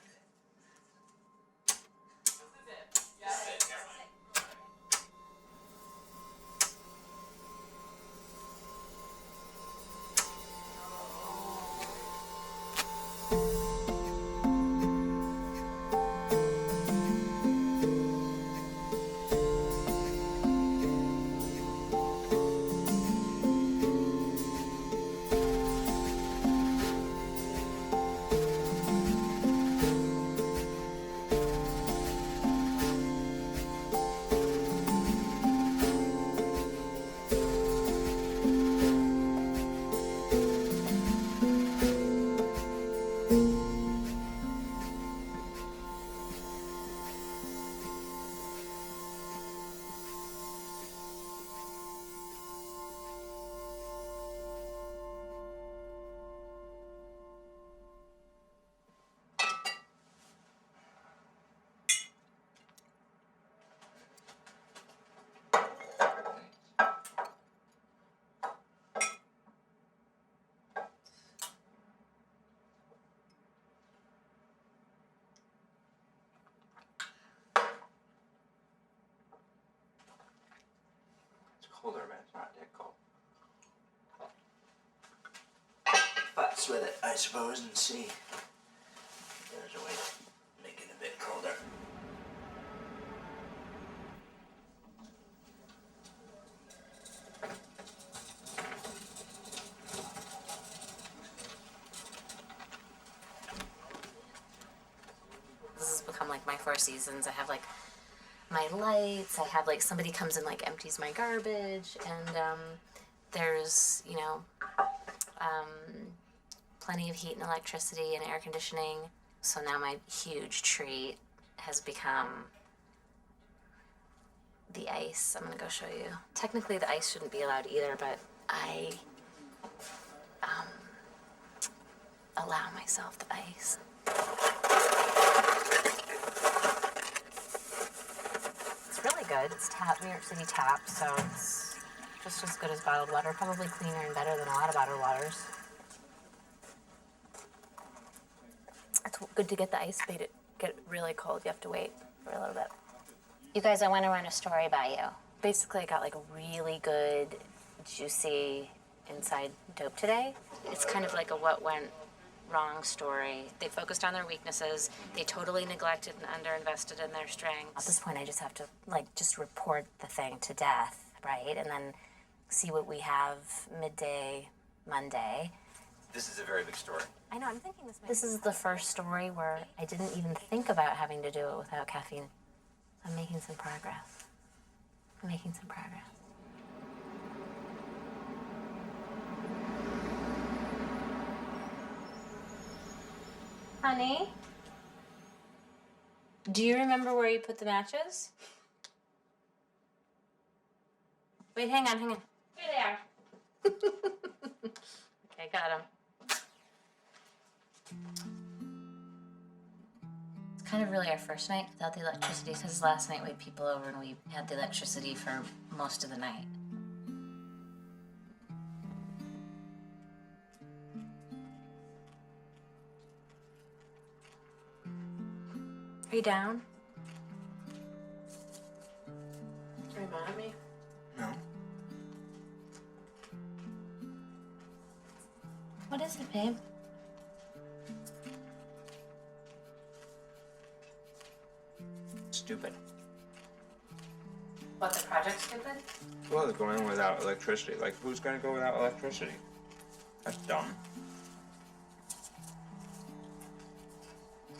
Colder, man. It's not that cold. Futz with it, I suppose, and see. There's a way to make it a bit colder. This has become like my 4 seasons. I have like my lights, I have like somebody comes and like empties my garbage, and there's, you know, plenty of heat and electricity and air conditioning. So now my huge treat has become the ice. I'm gonna go show you. Technically the ice shouldn't be allowed either, but I allow myself the ice. It's really good. It's New York City tap, so it's just as good as bottled water. Probably cleaner and better than a lot of bottled waters. It's good to get the ice made it get really cold. You have to wait for a little bit. You guys, I want to run a story by you. Basically, I got like a really good, juicy inside dope today. It's kind of like a what went wrong story. They focused on their weaknesses. They totally neglected and underinvested in their strengths. At this point, I just have to just report the thing to death, right? And then see what we have midday Monday. This is a very big story. I know, I'm thinking this is the first story where I didn't even think about having to do it without caffeine. I'm making some progress. Honey? Do you remember where you put the matches? Wait, hang on. Here they are. Okay, got them. It's kind of really our first night without the electricity, because last night we had people over and we had the electricity for most of the night. Are you down? Are you mad at me? No. What is it, babe? Stupid. What, the project's stupid? Well, it's going without electricity. Like, who's gonna go without electricity? That's dumb.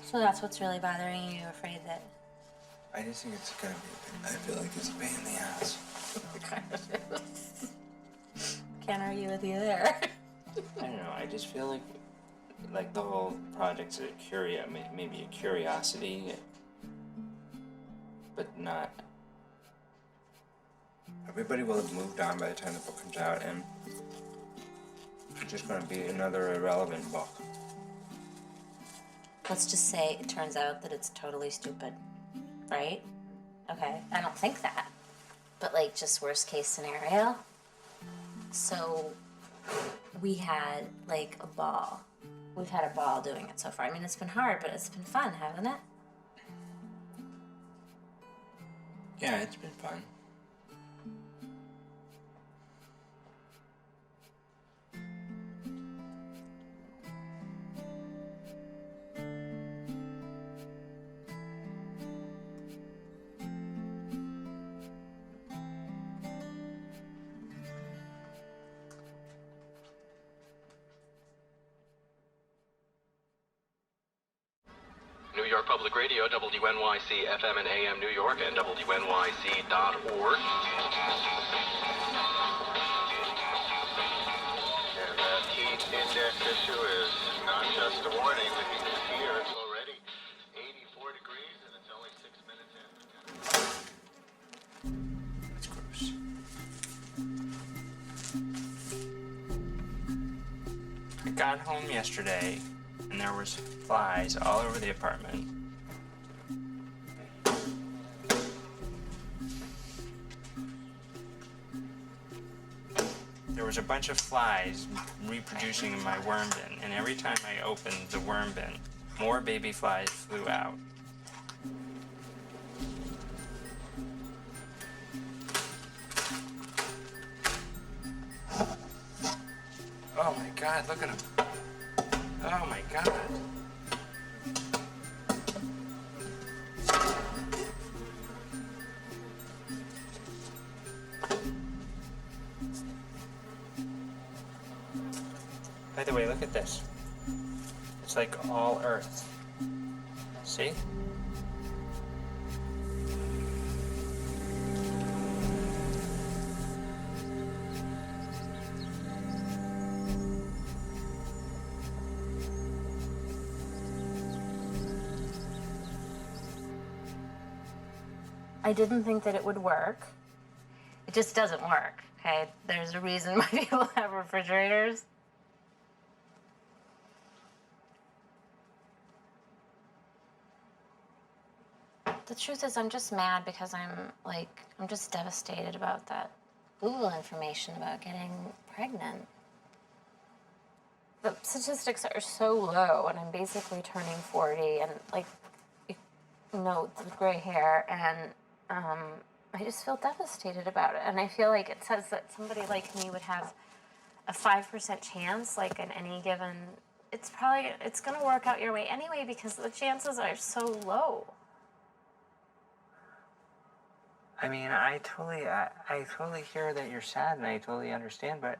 So that's what's really bothering you. You're afraid that... I just think it's gonna be, I feel like it's a pain in the ass. Can't argue with you there. I don't know, I just feel like the whole project's maybe a curiosity, but not. Everybody will have moved on by the time the book comes out, and it's just gonna be another irrelevant book. Let's just say it turns out that it's totally stupid, right? Okay, I don't think that. But like, just worst case scenario. So we had like a ball. We've had a ball doing it so far. I mean, it's been hard, but it's been fun, hasn't it? Yeah, it's been fun. New York Public Radio, WNYC FM and AM New York, and WNYC.org. And that heat index issue is not just a warning. The heat is here. It's already 84 degrees, and it's only 6 minutes in. That's gross. I got home yesterday, and there was flies all over the apartment. There was a bunch of flies reproducing in my worm bin, and every time I opened the worm bin, more baby flies flew out. Oh my God, look at them. Oh my God. By the way, look at this. It's like all earth. See? I didn't think that it would work. It just doesn't work, okay? There's a reason why people have refrigerators. The truth is, I'm just mad because I'm just devastated about that Google information about getting pregnant. The statistics are so low, and I'm basically turning 40, and like, you know, with gray hair, and I just feel devastated about it. And I feel like it says that somebody like me would have a 5% chance, like in any given, it's gonna work out your way anyway because the chances are so low. I mean, I totally hear that you're sad, and I totally understand, but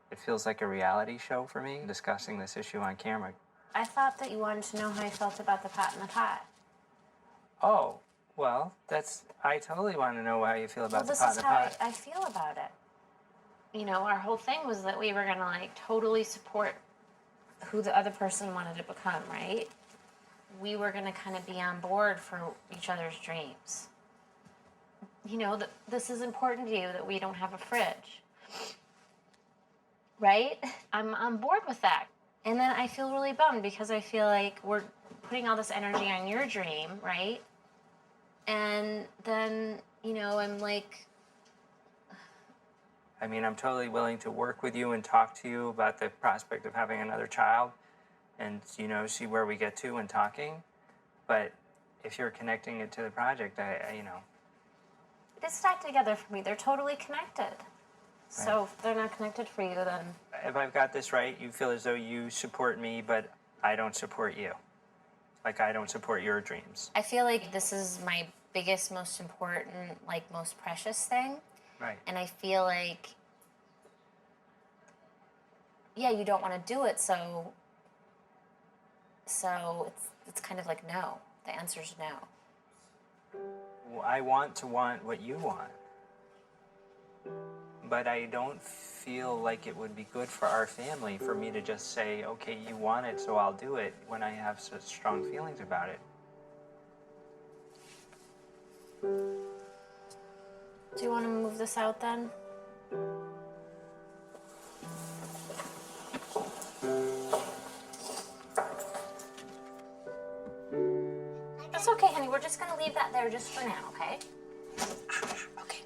it feels like a reality show for me, discussing this issue on camera. I thought that you wanted to know how I felt about the pot in the pot. Oh, well, I totally want to know how you feel about the pot in the pot. This is how I feel about it. You know, our whole thing was that we were gonna like totally support who the other person wanted to become, right? We were gonna kind of be on board for each other's dreams. You know, that this is important to you, that we don't have a fridge. Right? I'm on board with that. And then I feel really bummed because I feel like we're putting all this energy on your dream, right? And then, you know, I'm like... I mean, I'm totally willing to work with you and talk to you about the prospect of having another child and, you know, see where we get to in talking. But if you're connecting it to the project, you know... It's not together for me. They're totally connected. Right. So if they're not connected for you, then... If I've got this right, you feel as though you support me, but I don't support you. Like I don't support your dreams. I feel like this is my biggest, most important, like most precious thing. Right. And I feel like, yeah, you don't want to do it, so it's kind of like no. The answer's no. Well, I want to want what you want. But I don't feel like it would be good for our family for me to just say, okay, you want it, so I'll do it, when I have such strong feelings about it. Do you want to move this out then? That's okay, honey. We're just gonna leave that there just for now, okay? Okay.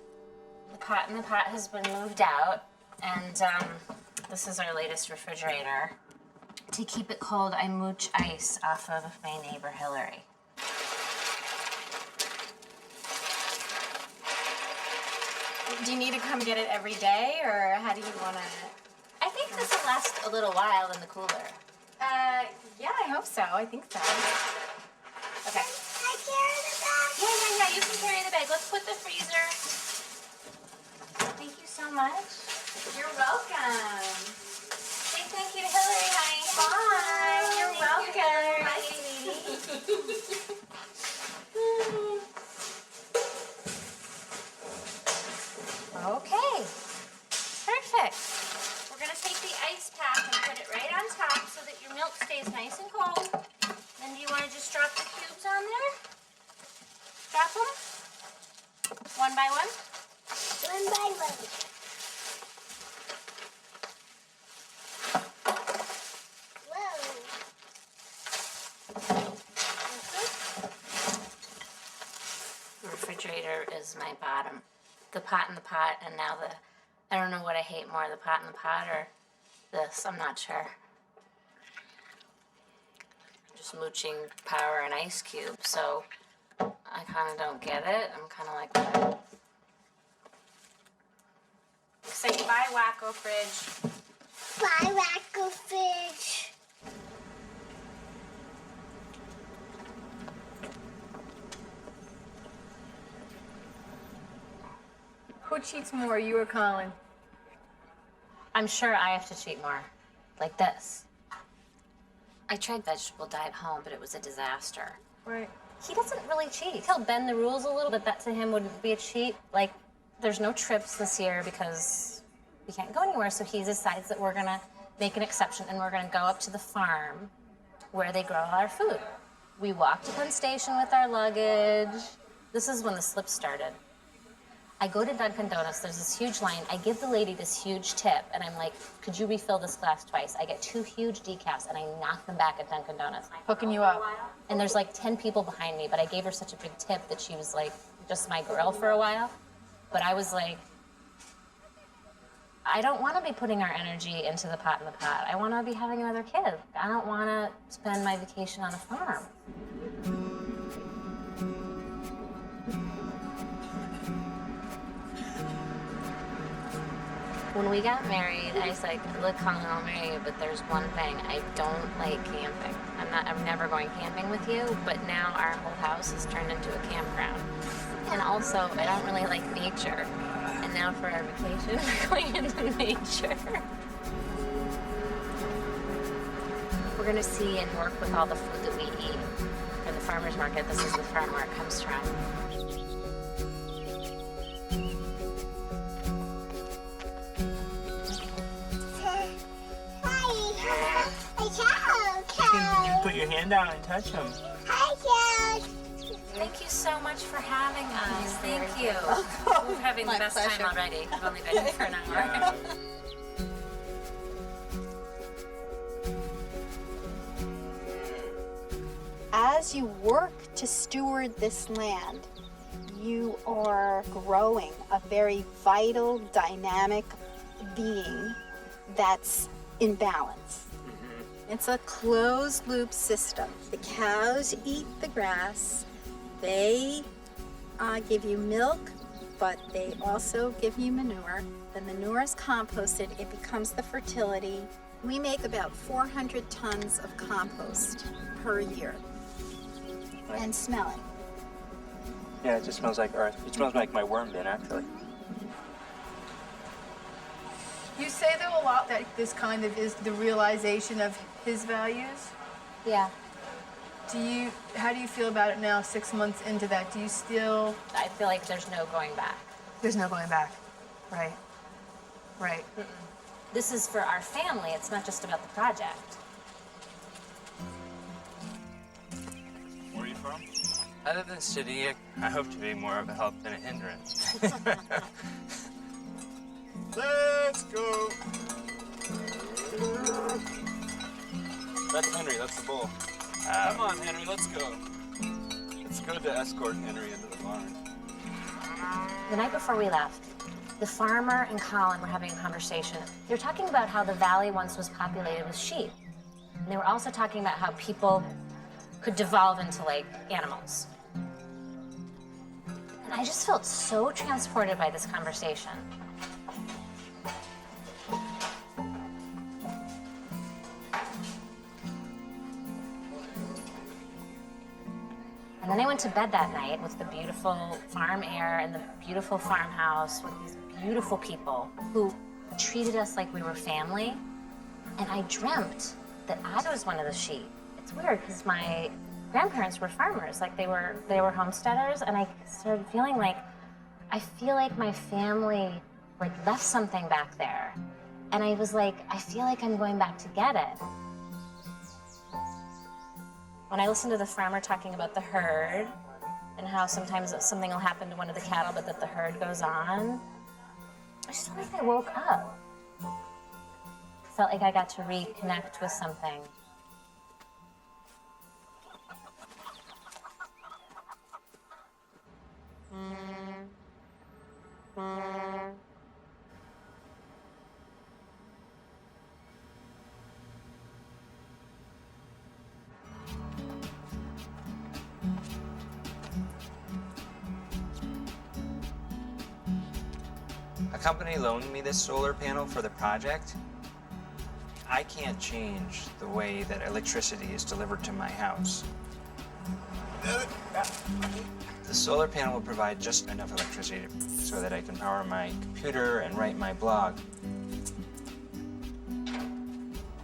The pot in the pot has been moved out, and this is our latest refrigerator. To keep it cold, I mooch ice off of my neighbor Hillary. Do you need to come get it every day, or how do you want to? I think this will last a little while in the cooler. Yeah, I hope so. I think so. Okay. Yeah, you can carry the bag. Let's put the freezer. Thank you so much. You're welcome. Say thank you to Hillary, honey. Bye. You're welcome. Bye, sweetie. Okay. Perfect. We're gonna take the ice pack and put it right on top so that your milk stays nice and cold. Then do you want to just drop the cubes on there? Drop them? One by one? One by one. The refrigerator is my bottom. The pot in the pot, and now I don't know what I hate more, the pot in the pot or this, I'm not sure. Just mooching power and ice cube, so I kind of don't get it. I'm kind of like, what? Say goodbye, Wacko Fridge. Bye, Wacko Fridge. Who cheats more, you or Colin? I'm sure I have to cheat more. Like this. I tried vegetable dye at home, but it was a disaster. Right. He doesn't really cheat. He'll bend the rules a little, but that to him wouldn't be a cheat. Like, there's no trips this year because we can't go anywhere, so he decides that we're gonna make an exception and we're gonna go up to the farm where they grow all our food. We walk to Penn Station with our luggage. This is when the slip started. I go to Dunkin' Donuts, there's this huge line. I give the lady this huge tip, and I'm like, could you refill this glass twice? I get 2 huge decaf, and I knock them back at Dunkin' Donuts. Hooking you up. And there's like 10 people behind me, but I gave her such a big tip that she was like just my girl for a while. But I was like, I don't want to be putting our energy into the pot in the pot. I want to be having another kid. I don't want to spend my vacation on a farm. When we got married, I was like, look, Colin, I'll marry you, but there's one thing. I don't like camping. I'm never going camping with you, but now our whole house has turned into a campground. And also, I don't really like nature. And now for our vacation, we're going into nature. We're gonna see and work with all the food that we eat. In the farmer's market, this is the farm where it comes from. You put your hand out and touch him. Hi, Dad. Thank you so much for having us. Thank you. We're having the best time already. We've only been here for an hour. As you work to steward this land, you are growing a very vital, dynamic being that's in balance. It's a closed loop system. The cows eat the grass. They give you milk, but they also give you manure. The manure is composted. It becomes the fertility. We make about 400 tons of compost per year. And smell it. Yeah, it just smells like earth. It smells like my worm bin, actually. You say though a lot that this kind of is the realization of his values. Yeah. How do you feel about it now, 6 months into that? Do you still? I feel like there's no going back. There's no going back. Right. Right. This is for our family. It's not just about the project. Where are you from? I live in the city. I hope to be more of a help than a hindrance. Let's go. That's Henry, that's the bull. Come on, Henry, let's go. It's good to escort Henry into the barn. The night before we left, the farmer and Colin were having a conversation. They were talking about how the valley once was populated with sheep. And they were also talking about how people could devolve into, like, animals. And I just felt so transported by this conversation. And then I went to bed that night with the beautiful farm air and the beautiful farmhouse with these beautiful people who treated us like we were family. And I dreamt that I was one of the sheep. It's weird because my grandparents were farmers, like they were homesteaders, and I started feeling like I feel like my family like left something back there. And I was like, I feel like I'm going back to get it. When I listened to the farmer talking about the herd and how sometimes something will happen to one of the cattle, but that the herd goes on, I just felt like I woke up. Felt like I got to reconnect with something. A company loaned me this solar panel for the project. I can't change the way that electricity is delivered to my house. The solar panel will provide just enough electricity so that I can power my computer and write my blog.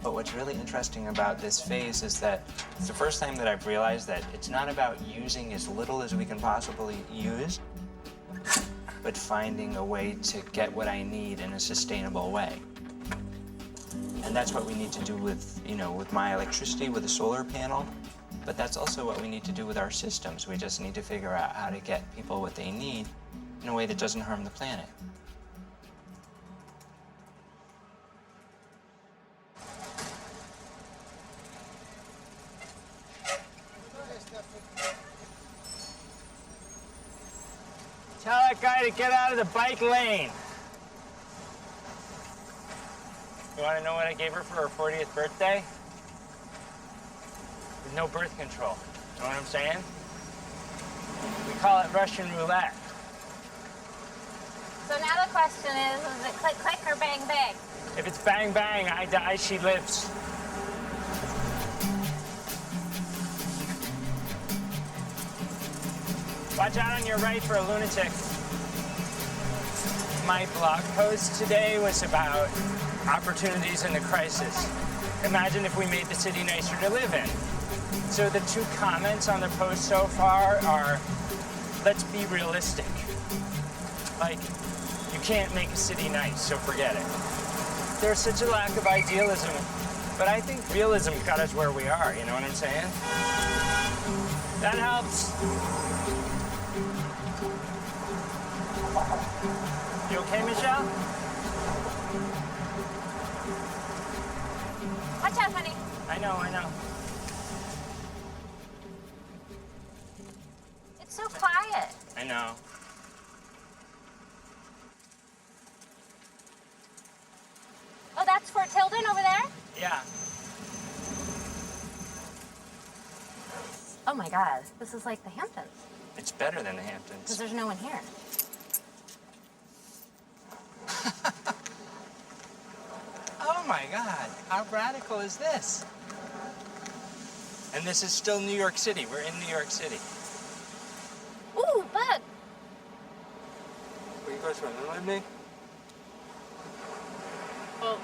But what's really interesting about this phase is that it's the first time that I've realized that it's not about using as little as we can possibly use, but finding a way to get what I need in a sustainable way. And that's what we need to do with, with my electricity, with the solar panel. But that's also what we need to do with our systems. We just need to figure out how to get people what they need in a way that doesn't harm the planet. Tell that guy to get out of the bike lane. You want to know what I gave her for her 40th birthday? With no birth control. You know what I'm saying? We call it Russian roulette. So now the question is it click, click, or bang, bang? If it's bang, bang, I die, she lives. Watch out on your right for a lunatic. My blog post today was about opportunities in the crisis. Imagine if we made the city nicer to live in. So the 2 comments on the post so far are, let's be realistic. Like, you can't make a city nice, so forget it. There's such a lack of idealism, but I think realism got us where we are, you know what I'm saying? That helps. You okay, Michelle? Watch out, honey. I know. It's so quiet. I know. Oh, that's Fort Tilden over there? Yeah. Oh my God, this is like the Hamptons. It's better than the Because Hamptons. there's no one here. Oh my God, how radical is this? And this is still New York City. We're in New York City. Ooh, bug. swimming with me? Well,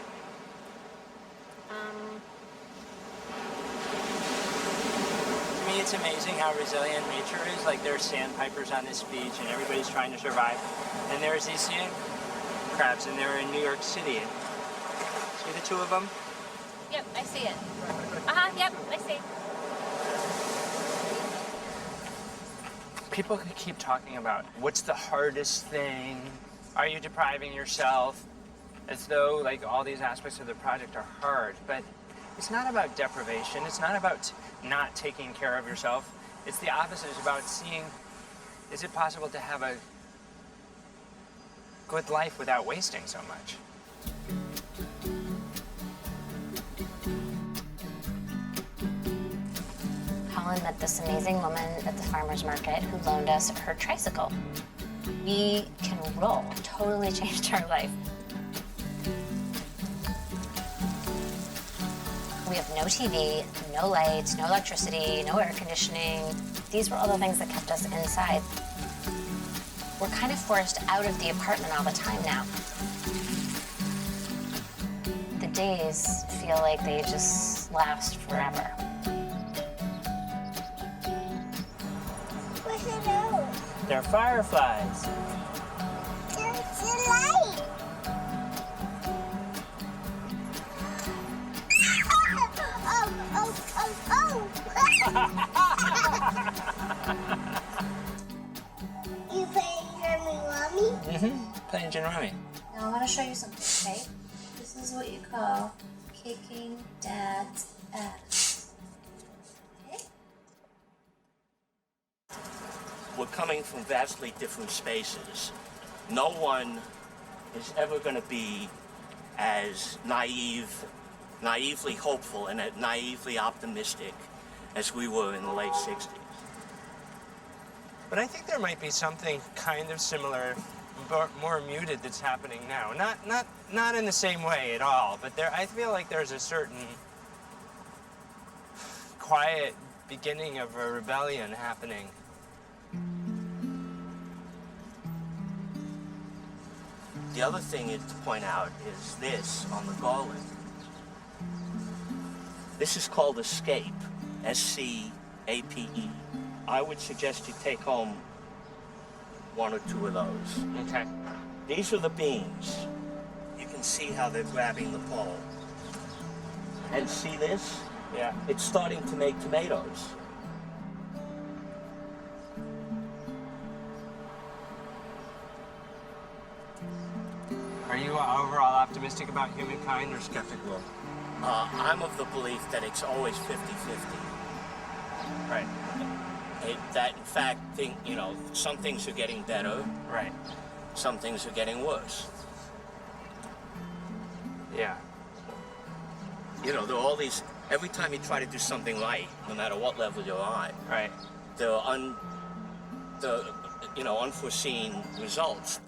To me, it's amazing how resilient nature is. Like, there's sandpipers on this beach, and everybody's trying to survive. And there's these sand crabs, and they're in New York City. See the two of them? yep, I see it. Uh-huh, yep, I see. People could keep talking about what's the hardest thing? Are you depriving yourself? As though, like, all these aspects of the project are hard. But it's not about deprivation. It's not about not taking care of yourself. It's the opposite. It's about seeing, is it possible to have a good life without wasting so much? Colin met this amazing woman at the farmer's market who loaned us her tricycle. We can roll. Totally changed our life. We have no TV, no lights, no electricity, no air conditioning. These were all the things that kept us inside. We're kind of forced out of the apartment all the time now. The days feel like they just last forever. What's it out? They're fireflies. There's a light. You playing Jeremy Rummy? Playing gin rummy. Now I want to show you something, okay? This is what you call kicking Dad's ass. Okay? We're coming from vastly different spaces. No one is ever going to be as naively hopeful and as naively optimistic as we were in the late 60s. But I think there might be something kind of similar, more muted that's happening now. Not in the same way at all, but I feel like there's a certain quiet beginning of a rebellion happening. The other thing to point out is this on the garland. This is called Escape, S-C-A-P-E. I would suggest you take home one or two of those. Okay. These are the beans. You can see how they're grabbing the pole. And see this? Yeah. It's starting to make tomatoes. Are you overall optimistic about humankind or skeptical? I'm of the belief that it's always 50-50. Right. That in fact, some things are getting better. Right. Some things are getting worse. Yeah. There are all these, every time you try to do something right, no matter what level you're on, right, there are unforeseen results.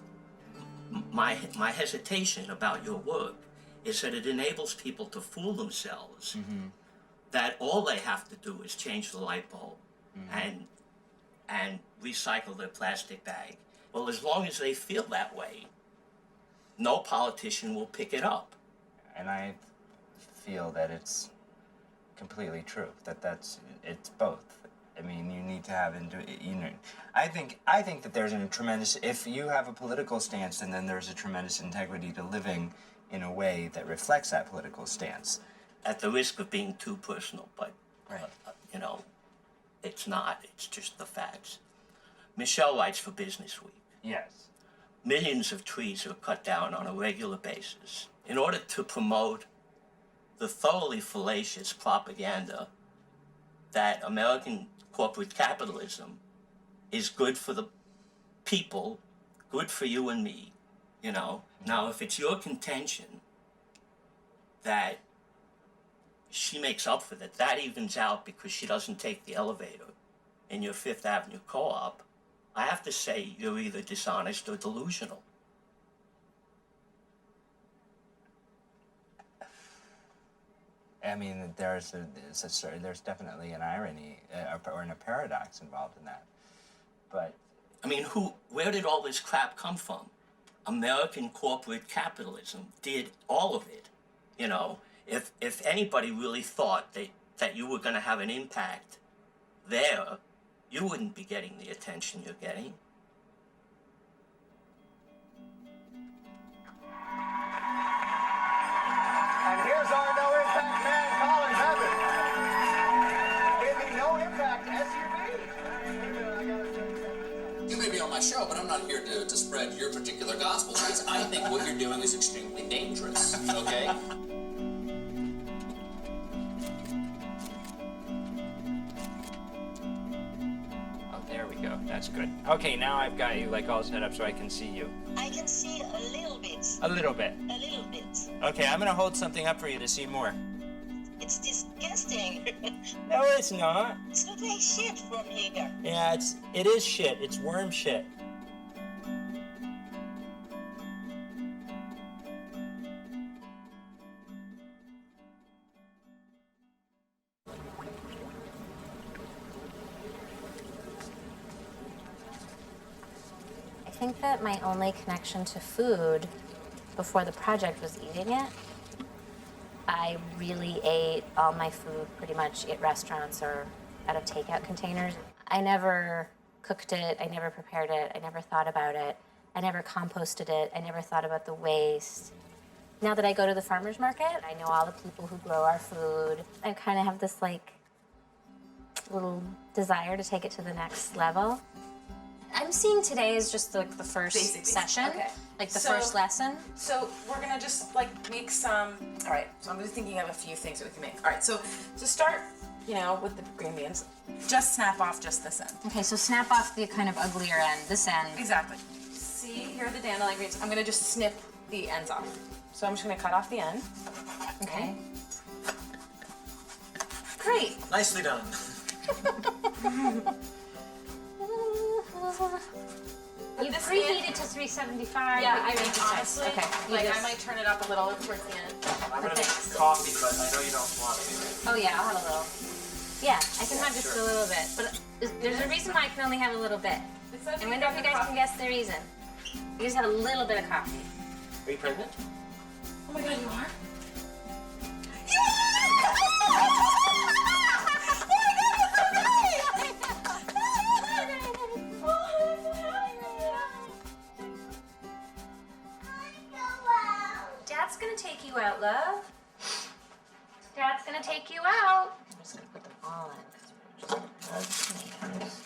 My hesitation about your work is that it enables people to fool themselves that all they have to do is change the light bulb and recycle their plastic bag. Well, as long as they feel that way, no politician will pick it up. And I feel that it's completely true. It's both. I mean, you need to have I think that there's a tremendous, if you have a political stance, and then there's a tremendous integrity to living in a way that reflects that political stance. At the risk of being too personal, but it's not. It's just the facts. Michelle writes for Business Week. Yes. Millions of trees are cut down on a regular basis in order to promote the thoroughly fallacious propaganda that American corporate capitalism is good for the people, good for you and me, Now, if it's your contention that she makes up for that evens out because she doesn't take the elevator in your Fifth Avenue co-op, I have to say you're either dishonest or delusional. I mean, there's definitely an irony or a paradox involved in that. But I mean, where did all this crap come from? American corporate capitalism did all of it. You know, if anybody really thought that you were going to have an impact there, you wouldn't be getting the attention you're getting. And here's our no impact man, Colin Beavan, in the no impact SUV. You may be on my show, but I'm not here to spread your particular gospel, because I think what you're doing is extremely dangerous, okay? There we go. That's good. Okay, now I've got you like all set up so I can see you. I can see a little bit. A little bit. A little bit. Okay, I'm gonna hold something up for you to see more. It's disgusting. No, it's not. It's not like shit from here. Yeah, it is shit. It's worm shit. I think that my only connection to food before the project was eating it. I really ate all my food pretty much at restaurants or out of takeout containers. I never cooked it, I never prepared it, I never thought about it, I never composted it, I never thought about the waste. Now that I go to the farmer's market, I know all the people who grow our food. I kind of have this like little desire to take it to the next level. I'm seeing today as just like the first session, like the first lesson. So we're gonna just like make some. All right. So I'm just thinking of a few things that we can make. All right. So to start, you know, with the green beans, just snap off just this end. Okay. So snap off the kind of uglier end, this end. Exactly. See, here are the dandelion greens. I'm gonna just snip the ends off. So I'm just gonna cut off the end. Okay. Great. Nicely done. You preheated to 375. Yeah, I mean, honestly, okay. I might turn it up a little towards the end. I'm gonna make coffee, but I know you don't want it. Oh yeah, I'll have a little. Yeah, I can have just a little bit, but there's a reason why I can only have a little bit. And I wonder if you guys can guess the reason. You just have a little bit of coffee. Are you pregnant? Oh my God, you are? Dad's gonna take you out, love. Dad's gonna take you out. I'm just gonna put them all in because we love tomatoes.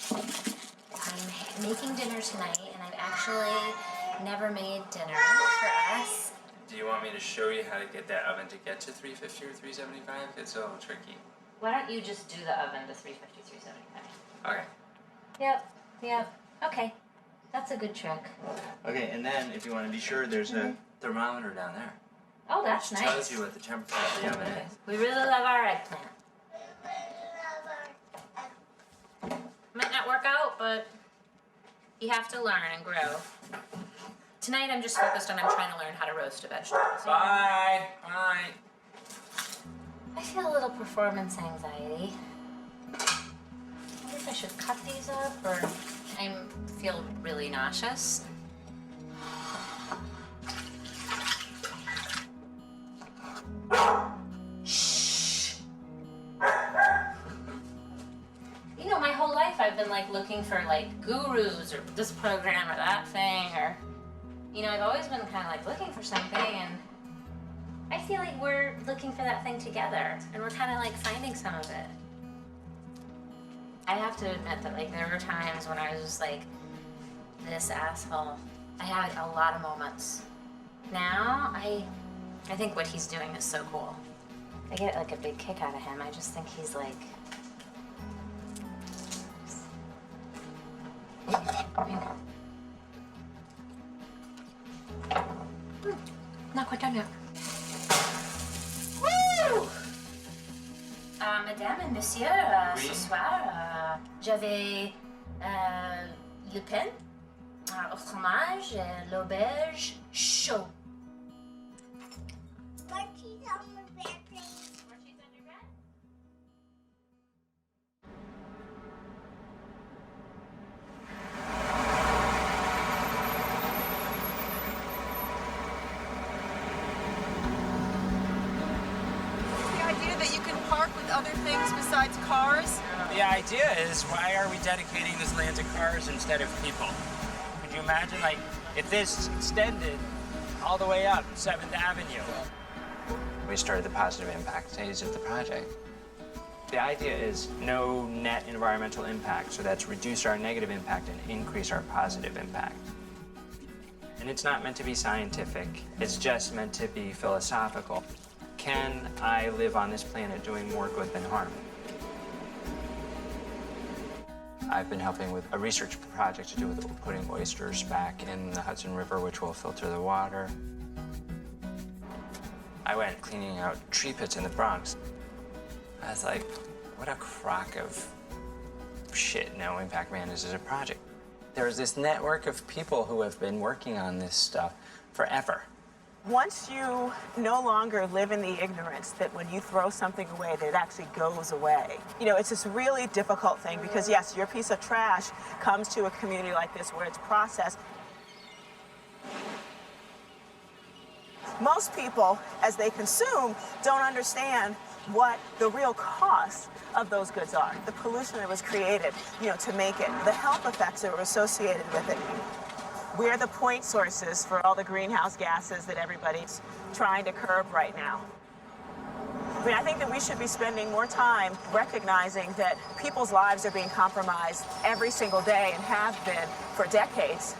I'm making dinner tonight, and I've actually never made dinner for us. Do you want me to show you how to get that oven to get to 350 or 375? It's a little tricky. Why don't you just do the oven to 350, 375? Okay. Yep. Okay. That's a good trick. Okay, and then if you want to be sure, there's a thermometer down there. Oh, that's Which nice. tells you what the temperature of the oven is. We really love our eggplant. Might not work out, but you have to learn and grow. Tonight I'm just focused on I'm trying to learn how to roast a vegetable. Bye. Bye. I feel a little performance anxiety. I wonder if I should cut these up or I feel really nauseous. Shh. You know, my whole life I've been like looking for like gurus or this program or that thing or, you know, I've always been kind of like looking for something and I feel like we're looking for that thing together and we're kind of like finding some of it. I have to admit that like there were times when I was just like, this asshole. I had a lot of moments. Now, I think what he's doing is so cool. I get like a big kick out of him. I just think he's like... Not quite done yet. Woo! Madame et monsieur, Oui. ce soir, j'avais le pain au fromage, l'auberge chaud. What cheese on the bed, please? More cheese on your bread? that you can park with other things besides cars? The idea is, why are we dedicating this land to cars instead of people? Could you imagine, like, if this extended all the way up 7th Avenue? We started the positive impact phase of the project. The idea is no net environmental impact, so that's reduce our negative impact and increase our positive impact. And it's not meant to be scientific, it's just meant to be philosophical. Can I live on this planet doing more good than harm? I've been helping with a research project to do with putting oysters back in the Hudson River, which will filter the water. I went cleaning out tree pits in the Bronx. I was like, what a crock of shit No Impact Man is as a project. There's this network of people who have been working on this stuff forever. Once you no longer live in the ignorance that when you throw something away, that it actually goes away. You know, it's this really difficult thing because, yes, your piece of trash comes to a community like this where it's processed. Most people, as they consume, don't understand what the real cost of those goods are. The pollution that was created, you know, to make it, the health effects that were associated with it. We're the point sources for all the greenhouse gases that everybody's trying to curb right now. I mean, I think that we should be spending more time recognizing that people's lives are being compromised every single day and have been for decades.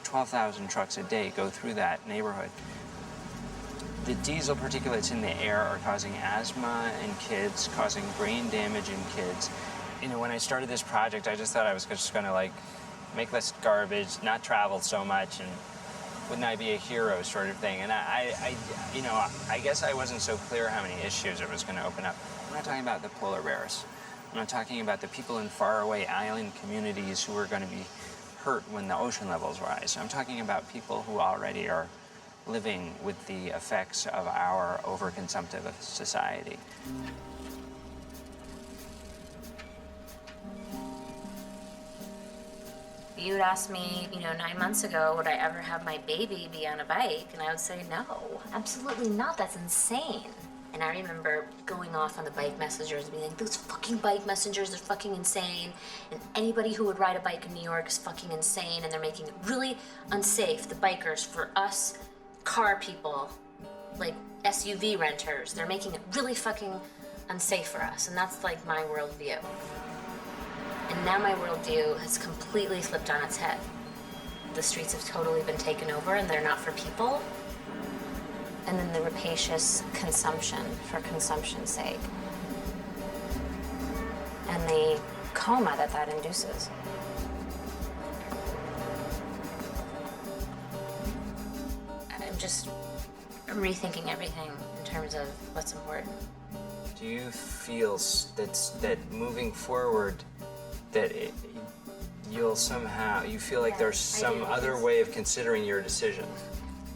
12,000 trucks a day go through that neighborhood. The diesel particulates in the air are causing asthma in kids, causing brain damage in kids. You know, when I started this project, I just thought I was just gonna, like, make less garbage, not travel so much, and wouldn't I be a hero sort of thing. And you know, I guess I wasn't so clear how many issues it was gonna open up. I'm not talking about the polar bears. I'm not talking about the people in faraway island communities who are gonna be hurt when the ocean levels rise. I'm talking about people who already are living with the effects of our overconsumptive society. You would ask me, you know, 9 months ago, would I ever have my baby be on a bike? And I would say, no, absolutely not. That's insane. And I remember going off on the bike messengers and being like, those fucking bike messengers are fucking insane. And anybody who would ride a bike in New York is fucking insane. And they're making it really unsafe, the bikers, for us car people, like SUV renters. They're making it really fucking unsafe for us. And that's like my worldview. And now my worldview has completely flipped on its head. The streets have totally been taken over and they're not for people. And then the rapacious consumption for consumption's sake. And the coma that that induces. I'm just rethinking everything in terms of what's important. Do you feel that moving forward, that you'll somehow, you feel like there's some other way of considering your decision?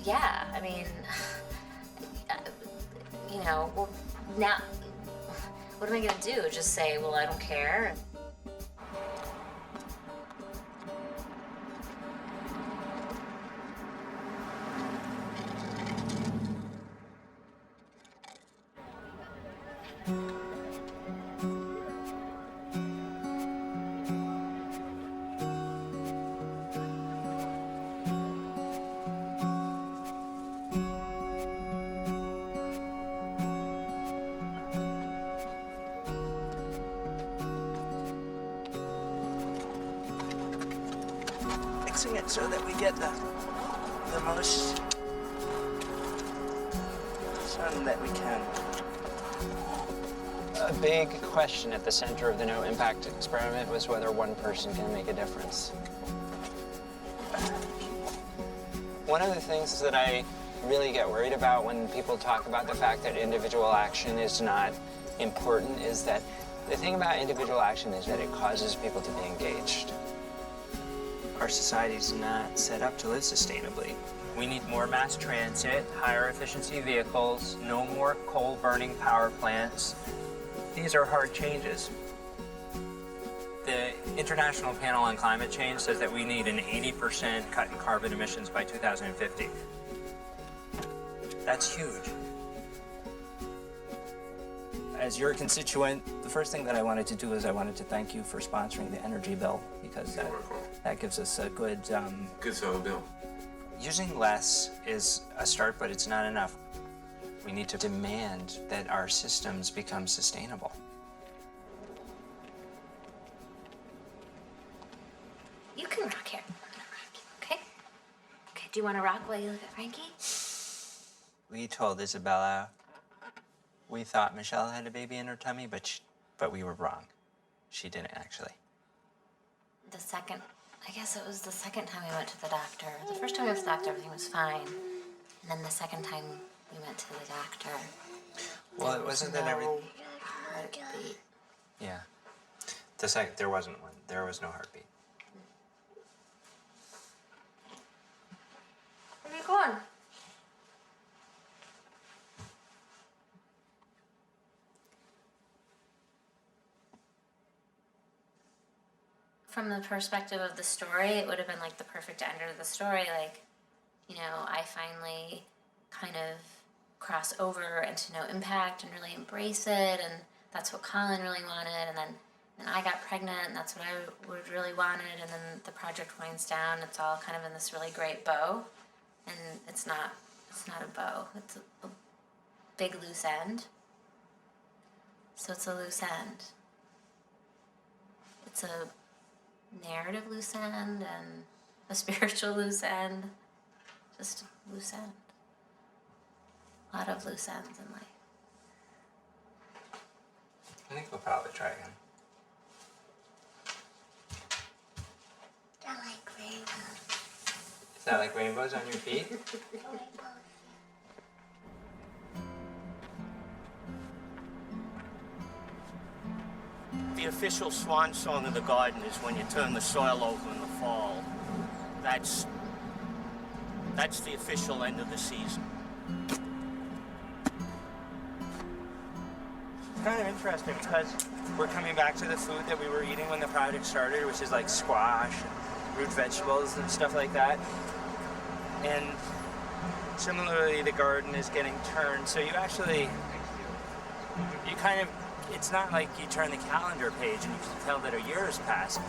Yeah, I mean, you know, well, now, what am I gonna do? Just say, well, I don't care? Mixing it so that we get the most sun that we can. A big question at the center of the No Impact experiment was whether one person can make a difference. One of the things that I really get worried about when people talk about the fact that individual action is not important is that the thing about individual action is that it causes people to be engaged. Our society's not set up to live sustainably. We need more mass transit, higher efficiency vehicles, no more coal-burning power plants. These are hard changes. The International Panel on Climate Change says that we need an 80% cut in carbon emissions by 2050. That's huge. As your constituent, the first thing that I wanted to do is I wanted to thank you for sponsoring the energy bill, because that gives us a good... Good solid bill. Using less is a start, but it's not enough. We need to demand that our systems become sustainable. You can rock here. I'm gonna rock you, okay? Okay, do you want to rock while you look at Frankie? We told Isabella we thought Michelle had a baby in her tummy, but we were wrong. She didn't actually. I guess it was the second time we went to the doctor. The first time we went to the doctor, everything was fine. And then the second time we went to the doctor, Well, it wasn't that every... heartbeat. Yeah. There wasn't one. There was no heartbeat. Where are you going? From the perspective of the story, it would have been like the perfect end of the story. Like, you know, I finally kind of cross over into no impact and really embrace it, and that's what Colin really wanted, and then I got pregnant, and that's what I would really wanted, and then the project winds down. It's all kind of in this really great bow, and it's not a bow. It's a big loose end. So it's a loose end. It's a narrative loose end and a spiritual loose end. Just a loose end. A lot of loose ends in life. I think we'll probably try again. I like rainbows. Is that like rainbows on your feet? The official swan song of the garden is when you turn the soil over in the fall. That's the official end of the season. It's kind of interesting because we're coming back to the food that we were eating when the project started, which is like squash and root vegetables and stuff like that. And similarly, the garden is getting turned. So you kind of, it's not like you turn the calendar page and you can tell that a year has passed.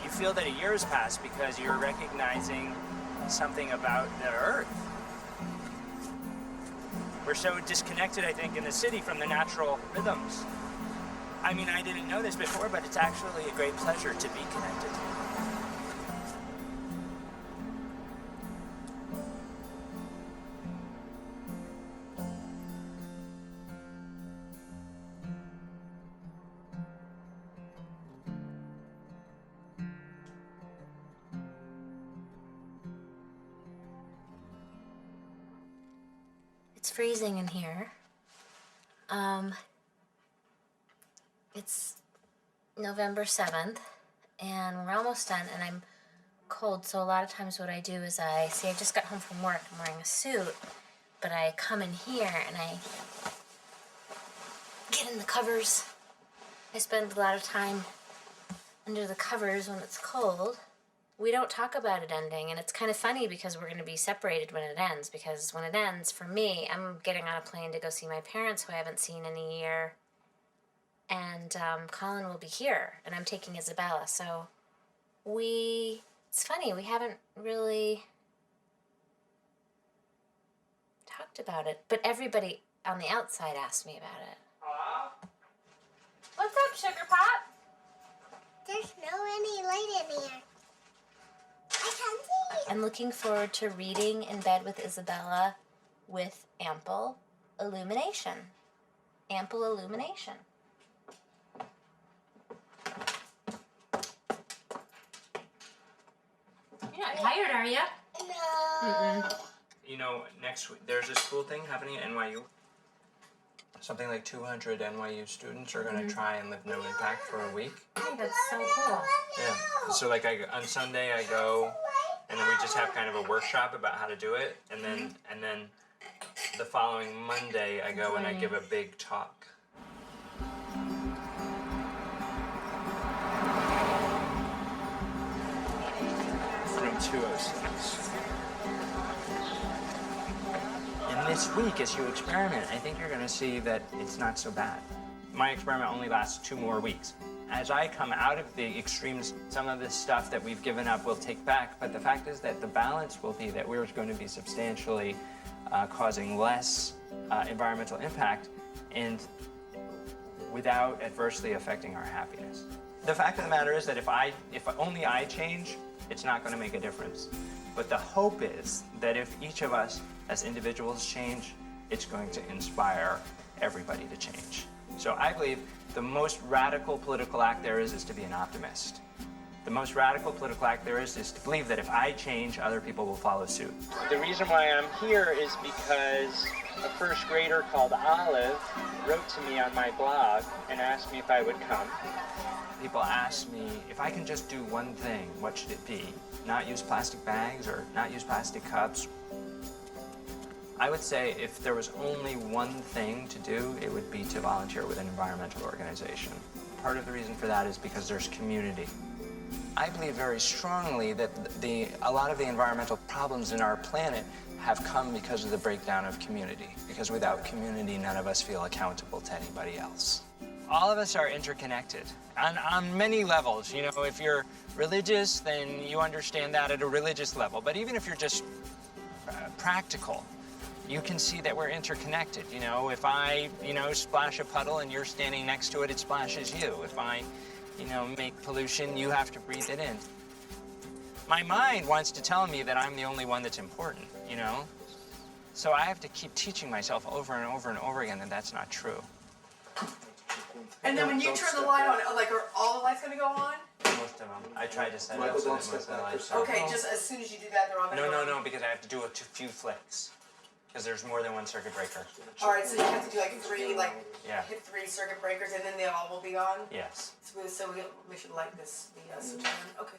You feel that a year has passed because you're recognizing something about the earth. We're so disconnected, I think, in the city from the natural rhythms. I mean, I didn't know this before, but it's actually a great pleasure to be connected. It's freezing in here. It's November 7th, and we're almost done, and I'm cold, so a lot of times what I do is I just got home from work, I'm wearing a suit, but I come in here and I get in the covers. I spend a lot of time under the covers when it's cold. We don't talk about it ending, and it's kind of funny because we're going to be separated when it ends, because when it ends, for me, I'm getting on a plane to go see my parents who I haven't seen in a year, and Colin will be here, and I'm taking Isabella, so it's funny, we haven't really talked about it, but everybody on the outside asked me about it. What's up, Sugar Pop? There's no any light in here. I can't see. I'm looking forward to reading in bed with Isabella with ample illumination. Ample illumination. You're not tired, are you? No. You know, next week, there's this cool thing happening at NYU. Something like 200 NYU students are going to try and live no impact for a week. Hey, that's so cool. Yeah. So like on Sunday I go, and then we just have kind of a workshop about how to do it, and then the following Monday I go and I give a big talk. 206. And this week, as you experiment, I think you're going to see that it's not so bad. My experiment only lasts 2 more weeks. As I come out of the extremes, some of this stuff that we've given up we'll take back, but the fact is that the balance will be that we're going to be substantially causing less environmental impact and without adversely affecting our happiness. The fact of the matter is that if only I change, it's not going to make a difference. But the hope is that if each of us as individuals change, it's going to inspire everybody to change. So I believe the most radical political act there is to be an optimist. The most radical political act there is to believe that if I change, other people will follow suit. The reason why I'm here is because a first grader called Olive wrote to me on my blog and asked me if I would come. People ask me, if I can just do one thing, what should it be? Not use plastic bags or not use plastic cups? I would say if there was only one thing to do, it would be to volunteer with an environmental organization. Part of the reason for that is because there's community. I believe very strongly that a lot of the environmental problems in our planet have come because of the breakdown of community. Because without community, none of us feel accountable to anybody else. All of us are interconnected on many levels. You know, if you're religious, then you understand that at a religious level. But even if you're just practical, you can see that we're interconnected. You know, if I, splash a puddle and you're standing next to it, it splashes you. If I, make pollution, you have to breathe it in. My mind wants to tell me that I'm the only one that's important, So I have to keep teaching myself over and over and over again that that's not true. And then when you turn the light on, are all the lights going to go on? Most of them. I tried to set it up so that most of the lights are Okay, just as soon as you do that, they're all going to go on? No, because I have to do a few flicks. Because there's more than one circuit breaker. All right, so you have to do three, Yeah. hit 3 circuit breakers, and then they all will be on? Yes. So we should light this, the switch on. Okay,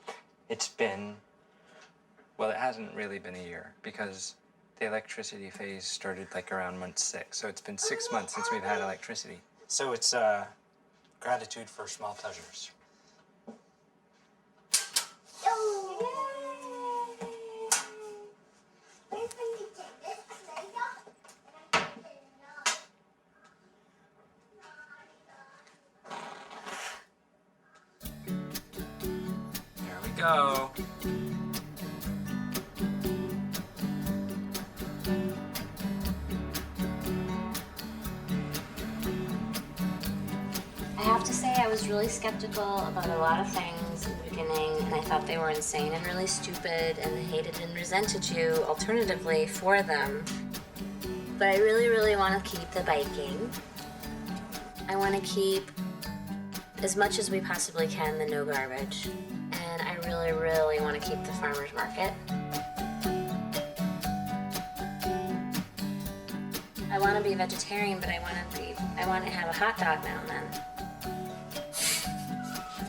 cool. It's been, well, it hasn't really been a year because the electricity phase started around month 6. So it's been 6 months since we've had electricity. So it's gratitude for small pleasures. There we go. I have to say I was really skeptical about a lot of things in the beginning, and I thought they were insane and really stupid, and hated and resented you alternatively for them. But I really, really want to keep the biking. I want to keep, as much as we possibly can, the no garbage. And I really, really want to keep the farmer's market. I want to be vegetarian, but I want to have a hot dog now and then.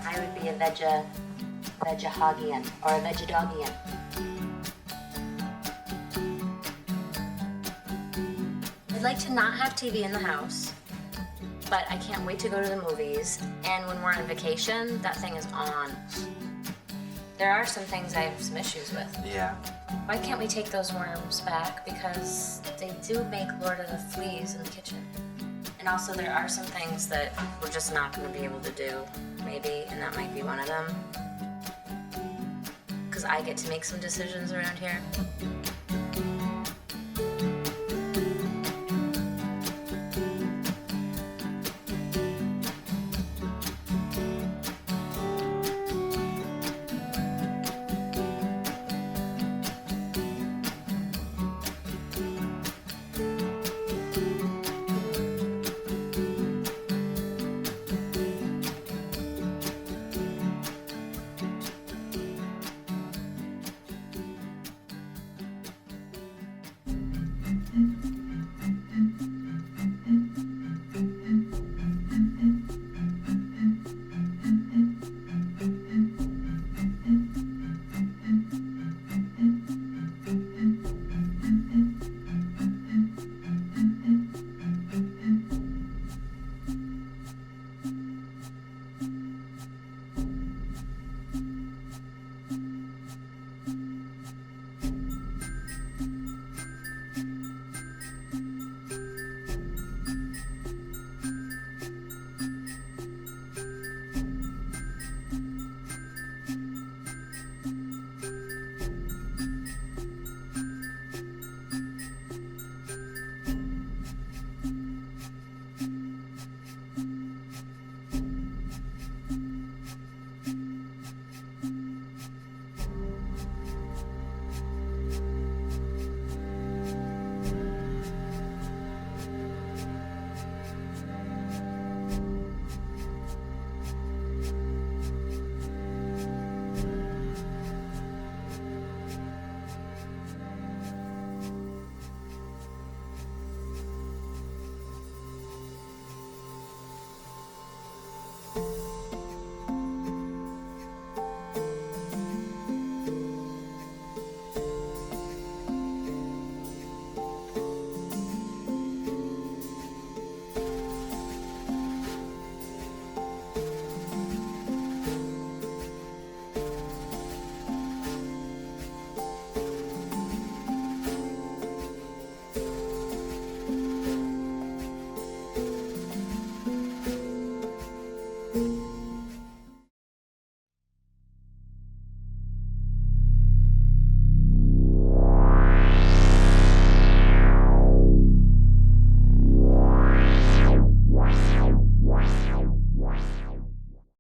I would be a veg-hoggian or a veg-doggian. I'd like to not have TV in the house, but I can't wait to go to the movies. And when we're on vacation, that thing is on. There are some things I have some issues with. Yeah. Why can't we take those worms back? Because they do make Lord of the Fleas in the kitchen. And also there are some things that we're just not going to be able to do, maybe, and that might be one of them. Because I get to make some decisions around here.